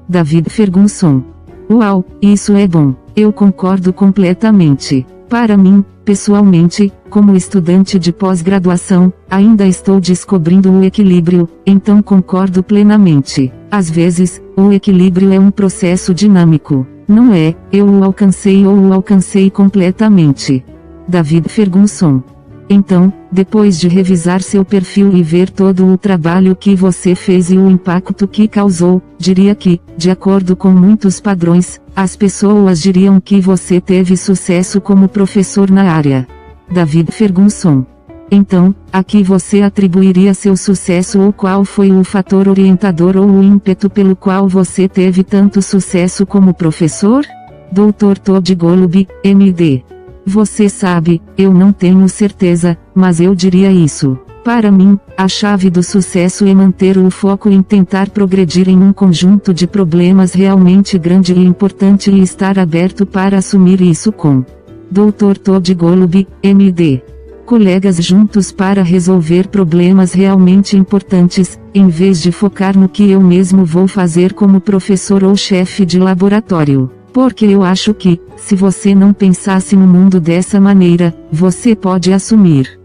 David Ferguson. Uau, isso é bom. Eu concordo completamente. Para mim, pessoalmente, como estudante de pós-graduação, ainda estou descobrindo o equilíbrio, então concordo plenamente. Às vezes, o equilíbrio é um processo dinâmico. Não é, eu o alcancei ou o alcancei completamente. David Ferguson. Então, depois de revisar seu perfil e ver todo o trabalho que você fez e o impacto que causou, diria que, de acordo com muitos padrões, as pessoas diriam que você teve sucesso como professor na área. David Ferguson. Então, a que você atribuiria seu sucesso ou qual foi o fator orientador ou o ímpeto pelo qual você teve tanto sucesso como professor? Dr. Todd Golub, MD. Você sabe, eu não tenho certeza, mas eu diria isso. Para mim, a chave do sucesso é manter o foco em tentar progredir em um conjunto de problemas realmente grande e importante e estar aberto para assumir isso com Dr. Todd Golub, MD. Colegas juntos para resolver problemas realmente importantes, em vez de focar no que eu mesmo vou fazer como professor ou chefe de laboratório. Porque eu acho que, se você não pensasse no mundo dessa maneira, você pode assumir.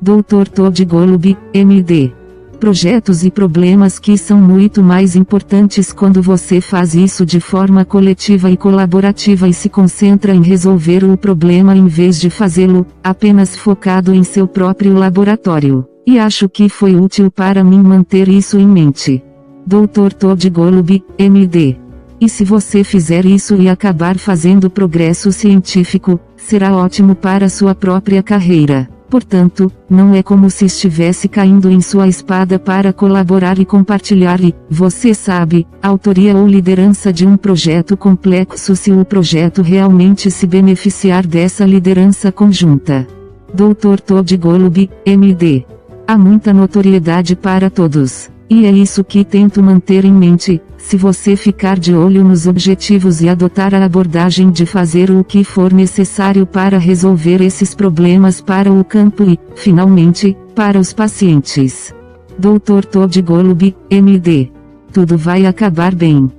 Dr. Todd Golub, MD. Projetos e problemas que são muito mais importantes quando você faz isso de forma coletiva e colaborativa e se concentra em resolver o problema em vez de fazê-lo, apenas focado em seu próprio laboratório. E acho que foi útil para mim manter isso em mente. Dr. Todd Golub, MD. E se você fizer isso e acabar fazendo progresso científico, será ótimo para sua própria carreira. Portanto, não é como se estivesse caindo em sua espada para colaborar e compartilhar e, você sabe, autoria ou liderança de um projeto complexo se o projeto realmente se beneficiar dessa liderança conjunta. Dr. Todd Golub, MD. Há muita notoriedade para todos. E é isso que tento manter em mente. Se você ficar de olho nos objetivos e adotar a abordagem de fazer o que for necessário para resolver esses problemas para o campo e, finalmente, para os pacientes. Dr. Todd Golub, MD. Tudo vai acabar bem.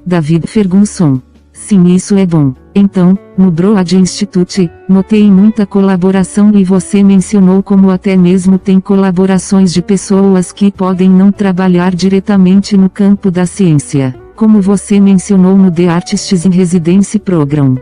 David Ferguson. Sim, isso é bom. Então, no Broad Institute, notei muita colaboração e você mencionou como até mesmo tem colaborações de pessoas que podem não trabalhar diretamente no campo da ciência, como você mencionou no The Artists in Residence Program.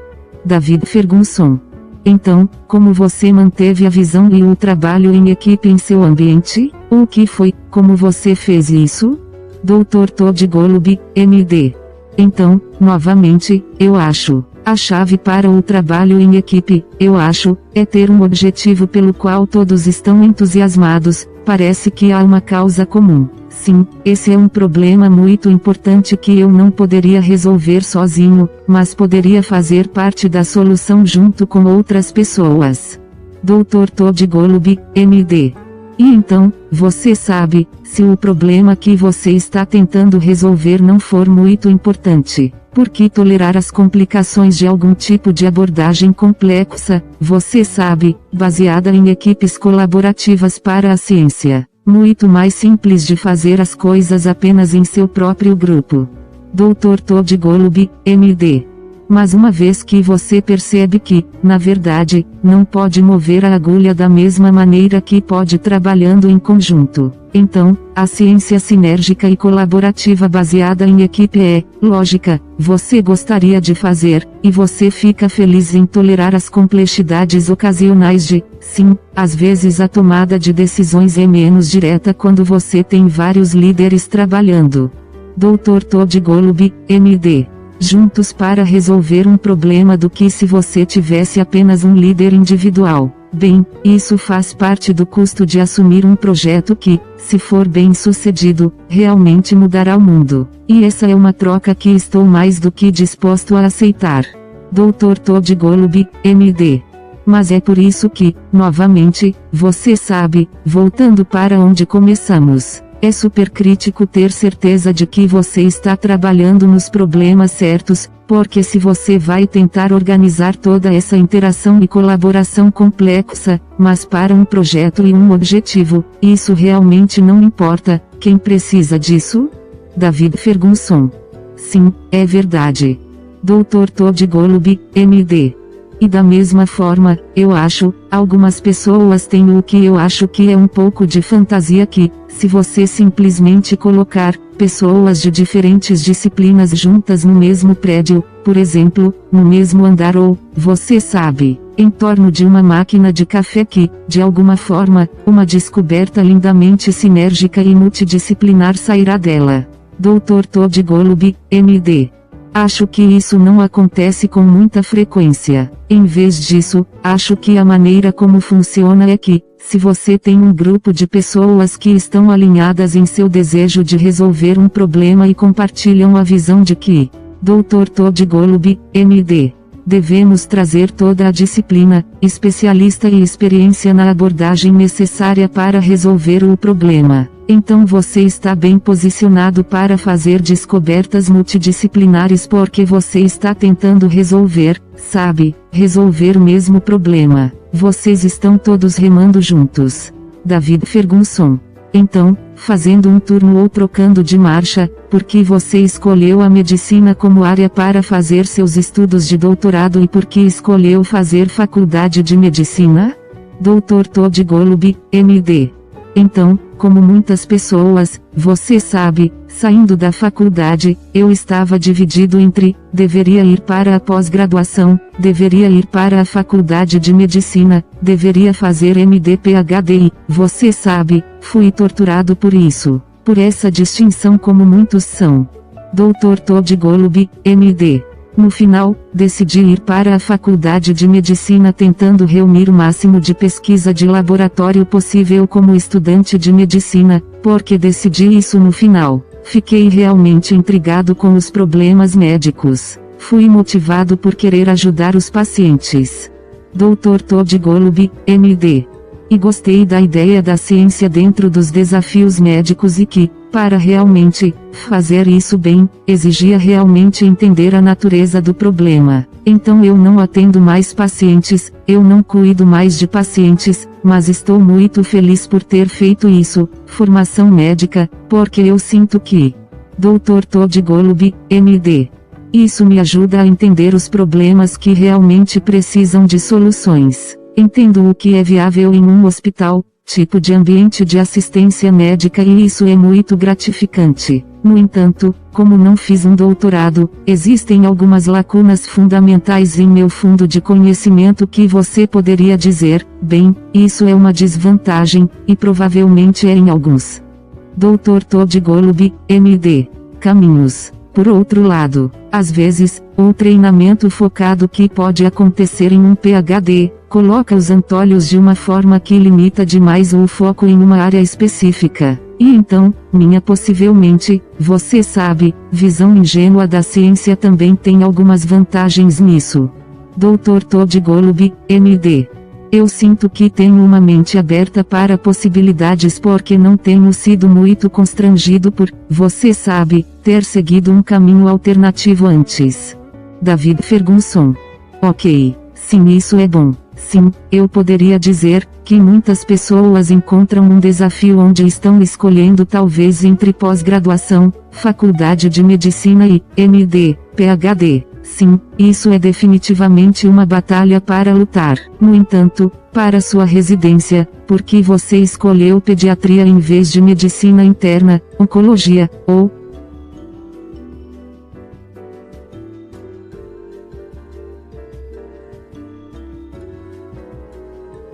David Ferguson. Então, como você manteve a visão e o trabalho em equipe em seu ambiente? O que foi, como você fez isso? Dr. Todd Golub, MD. Então, novamente, eu acho, a chave para o trabalho em equipe, eu acho, é ter um objetivo pelo qual todos estão entusiasmados, parece que há uma causa comum. Sim, esse é um problema muito importante que eu não poderia resolver sozinho, mas poderia fazer parte da solução junto com outras pessoas. Dr. Todd Golub, MD. E então, você sabe, se o problema que você está tentando resolver não for muito importante, por que tolerar as complicações de algum tipo de abordagem complexa, você sabe, baseada em equipes colaborativas para a ciência? Muito mais simples de fazer as coisas apenas em seu próprio grupo. Dr. Todd Golub, MD. Mas uma vez que você percebe que, na verdade, não pode mover a agulha da mesma maneira que pode trabalhando em conjunto, então, a ciência sinérgica e colaborativa baseada em equipe é, lógica, você gostaria de fazer, e você fica feliz em tolerar as complexidades ocasionais de, sim, às vezes a tomada de decisões é menos direta quando você tem vários líderes trabalhando. Dr. Todd Golub, MD. Juntos para resolver um problema do que se você tivesse apenas um líder individual. Bem, isso faz parte do custo de assumir um projeto que, se for bem sucedido, realmente mudará o mundo. E essa é uma troca que estou mais do que disposto a aceitar. Dr. Todd Golub, MD. Mas é por isso que, novamente, você sabe, voltando para onde começamos. É super crítico ter certeza de que você está trabalhando nos problemas certos, porque se você vai tentar organizar toda essa interação e colaboração complexa, mas para um projeto e um objetivo, isso realmente não importa, quem precisa disso? David Ferguson. Sim, é verdade. Dr. Todd Golub, MD. E da mesma forma, eu acho, algumas pessoas têm o que eu acho que é um pouco de fantasia que, se você simplesmente colocar pessoas de diferentes disciplinas juntas no mesmo prédio, por exemplo, no mesmo andar ou, você sabe, em torno de uma máquina de café que, de alguma forma, uma descoberta lindamente sinérgica e multidisciplinar sairá dela. Dr. Todd Golub, MD. Acho que isso não acontece com muita frequência. Em vez disso, acho que a maneira como funciona é que, se você tem um grupo de pessoas que estão alinhadas em seu desejo de resolver um problema e compartilham a visão de que, Dr. Todd Golub, MD. Devemos trazer toda a disciplina, especialista e experiência na abordagem necessária para resolver o problema. Então você está bem posicionado para fazer descobertas multidisciplinares porque você está tentando resolver, sabe, resolver o mesmo problema. Vocês estão todos remando juntos. David Ferguson. Então, fazendo um turno ou trocando de marcha, por que você escolheu a medicina como área para fazer seus estudos de doutorado e por que escolheu fazer faculdade de medicina? Dr. Todd Golub, MD. Então, como muitas pessoas, você sabe, saindo da faculdade, eu estava dividido entre, deveria ir para a pós-graduação, deveria ir para a faculdade de medicina, deveria fazer MD-PhD e, você sabe, fui torturado por isso, por essa distinção como muitos são. Dr. Todd Golub, MD. No final, decidi ir para a faculdade de medicina tentando reunir o máximo de pesquisa de laboratório possível como estudante de medicina, porque decidi isso no final. Fiquei realmente intrigado com os problemas médicos. Fui motivado por querer ajudar os pacientes. Dr. Todd Golub, MD. E gostei da ideia da ciência dentro dos desafios médicos e que, para realmente fazer isso bem, exigia realmente entender a natureza do problema. Então eu não atendo mais pacientes, eu não cuido mais de pacientes, mas estou muito feliz por ter feito isso, formação médica, porque eu sinto que Dr. Todd Golub, MD. Isso me ajuda a entender os problemas que realmente precisam de soluções. Entendo o que é viável em um hospital, tipo de ambiente de assistência médica e isso é muito gratificante. No entanto, como não fiz um doutorado, existem algumas lacunas fundamentais em meu fundo de conhecimento que você poderia dizer, bem, isso é uma desvantagem, e provavelmente é em alguns. Dr. Todd Golub, MD. Caminhos. Por outro lado, às vezes, o treinamento focado que pode acontecer em um PhD, coloca os antolhos de uma forma que limita demais o foco em uma área específica. E então, minha possivelmente, você sabe, visão ingênua da ciência também tem algumas vantagens nisso. Dr. Todd Golub, MD. Eu sinto que tenho uma mente aberta para possibilidades porque não tenho sido muito constrangido por, você sabe, ter seguido um caminho alternativo antes. David Ferguson. Ok, sim, isso é bom. Sim, eu poderia dizer que muitas pessoas encontram um desafio onde estão escolhendo talvez entre pós-graduação, faculdade de medicina e MD, PhD. Sim, isso é definitivamente uma batalha para lutar. No entanto, para sua residência, por que você escolheu pediatria em vez de medicina interna, oncologia, ou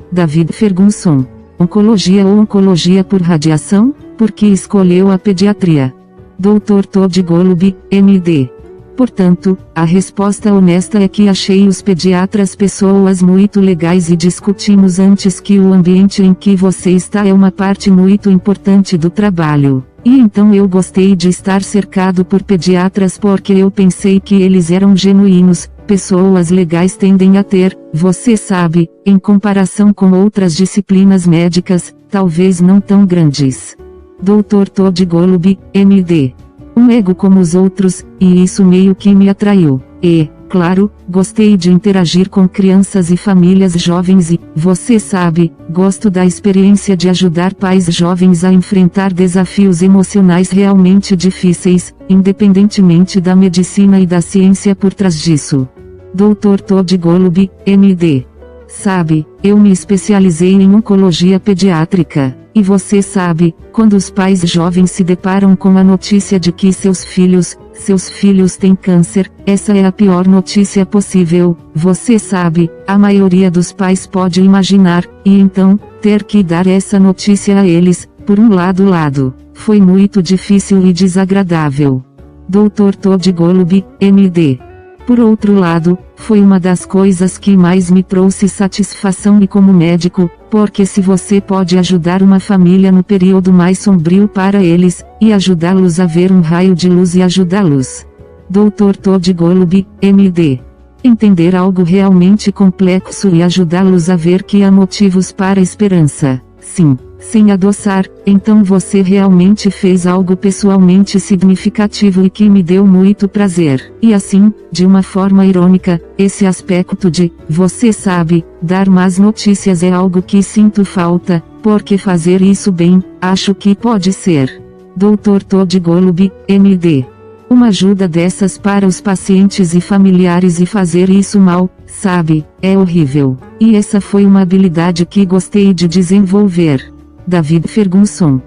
David Ferguson. Oncologia ou oncologia por radiação? Por que escolheu a pediatria? Dr. Todd Golub, MD. Portanto, a resposta honesta é que achei os pediatras pessoas muito legais e discutimos antes que o ambiente em que você está é uma parte muito importante do trabalho. E então eu gostei de estar cercado por pediatras porque eu pensei que eles eram genuínos. Pessoas legais tendem a ter, você sabe, em comparação com outras disciplinas médicas, talvez não tão grandes. Dr. Todd Golub, MD. Um ego como os outros, e isso meio que me atraiu. E, claro, gostei de interagir com crianças e famílias jovens e, você sabe, gosto da experiência de ajudar pais jovens a enfrentar desafios emocionais realmente difíceis, independentemente da medicina e da ciência por trás disso. Dr. Todd Golub, MD. Sabe, eu me especializei em oncologia pediátrica. E você sabe, quando os pais jovens se deparam com a notícia de que seus filhos têm câncer, essa é a pior notícia possível, você sabe, a maioria dos pais pode imaginar, e então, ter que dar essa notícia a eles, por um lado, foi muito difícil e desagradável. Dr. Todd Golub, MD. Por outro lado, foi uma das coisas que mais me trouxe satisfação e como médico, porque se você pode ajudar uma família no período mais sombrio para eles, e ajudá-los a ver um raio de luz e ajudá-los. Dr. Todd Golub, MD. Entender algo realmente complexo e ajudá-los a ver que há motivos para esperança. Sim. Sem adoçar, então você realmente fez algo pessoalmente significativo e que me deu muito prazer. E assim, de uma forma irônica, esse aspecto de, você sabe, dar más notícias é algo que sinto falta, porque fazer isso bem, acho que pode ser. Dr. Todd Golub, MD. Uma ajuda dessas para os pacientes e familiares e fazer isso mal, sabe, é horrível. E essa foi uma habilidade que gostei de desenvolver. David Ferguson.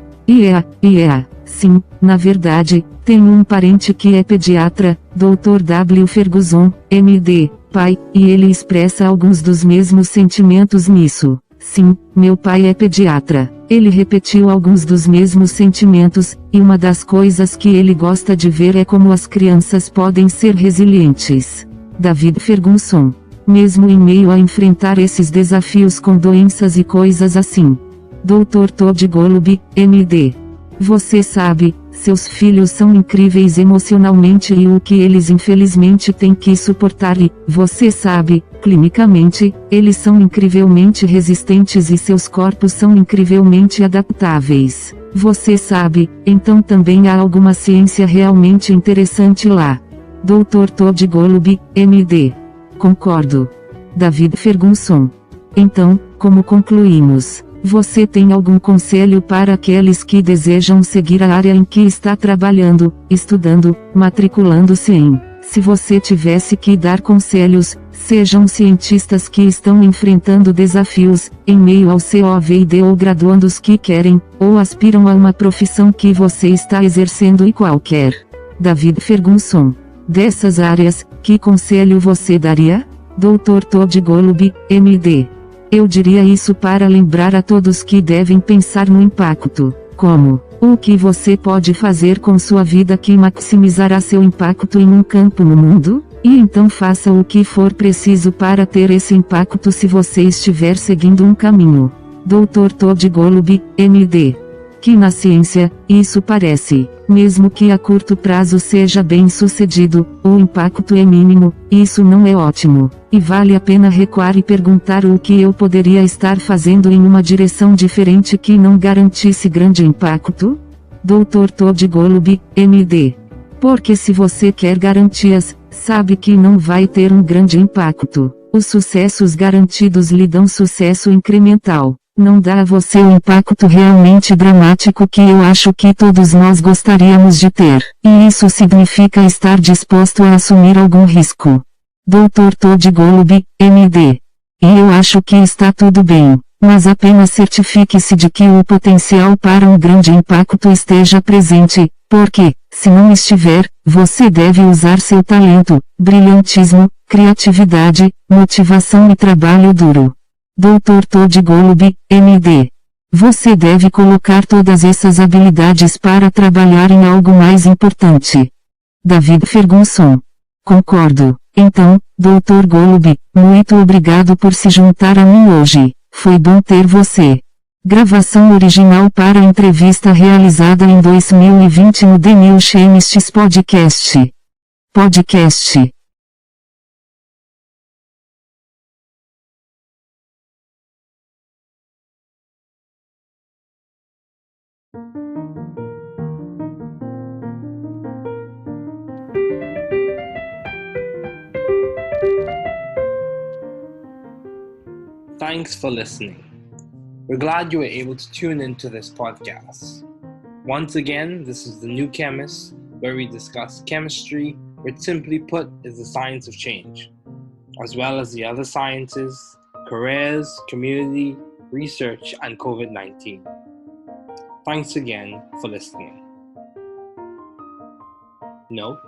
Sim, na verdade, tenho um parente que é pediatra, Dr. W. Ferguson, MD, pai, e ele expressa alguns dos mesmos sentimentos nisso. Sim, meu pai é pediatra. Ele repetiu alguns dos mesmos sentimentos, e uma das coisas que ele gosta de ver é como as crianças podem ser resilientes. David Ferguson. Mesmo em meio a enfrentar esses desafios com doenças e coisas assim. Dr. Todd Golub, MD. Você sabe, seus filhos são incríveis emocionalmente e o que eles infelizmente têm que suportar e, você sabe, clinicamente, eles são incrivelmente resistentes e seus corpos são incrivelmente adaptáveis. Você sabe, então também há alguma ciência realmente interessante lá. Dr. Todd Golub, MD. Concordo. David Ferguson. Então, como concluímos? Você tem algum conselho para aqueles que desejam seguir a área em que está trabalhando, estudando, matriculando-se em? Se você tivesse que dar conselhos, sejam cientistas que estão enfrentando desafios, em meio ao COVID ou graduandos que querem, ou aspiram a uma profissão que você está exercendo e qualquer. David Ferguson. Dessas áreas, que conselho você daria? Dr. Todd Golub, MD. Eu diria isso para lembrar a todos que devem pensar no impacto, como, o que você pode fazer com sua vida que maximizará seu impacto em um campo no mundo? E então faça o que for preciso para ter esse impacto se você estiver seguindo um caminho. Dr. Todd Golub, MD. Que na ciência, isso parece, mesmo que a curto prazo seja bem sucedido, o impacto é mínimo, isso não é ótimo. E vale a pena recuar e perguntar o que eu poderia estar fazendo em uma direção diferente que não garantisse grande impacto? Dr. Todd Golub, MD. Porque se você quer garantias, sabe que não vai ter um grande impacto. Os sucessos garantidos lhe dão sucesso incremental. Não dá a você o impacto realmente dramático que eu acho que todos nós gostaríamos de ter. E isso significa estar disposto a assumir algum risco. Dr. Todd Golub, MD. E eu acho que está tudo bem, mas apenas certifique-se de que o potencial para um grande impacto esteja presente, porque, se não estiver, você deve usar seu talento, brilhantismo, criatividade, motivação e trabalho duro. Dr. Todd Golub, MD. Você deve colocar todas essas habilidades para trabalhar em algo mais importante. David Ferguson. Concordo. Então, Dr. Golub, muito obrigado por se juntar a mim hoje. Foi bom ter você. Gravação original para a entrevista realizada em 2020 no The New Chemists Podcast. Thanks for listening. We're glad you were able to tune into this podcast. Once again, this is The New Chemist, where we discuss chemistry, which simply put is the science of change, as well as the other sciences, careers, community, research, and COVID-19. Thanks again for listening. Note,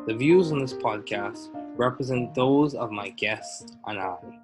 the views on this podcast represent those of my guests and I.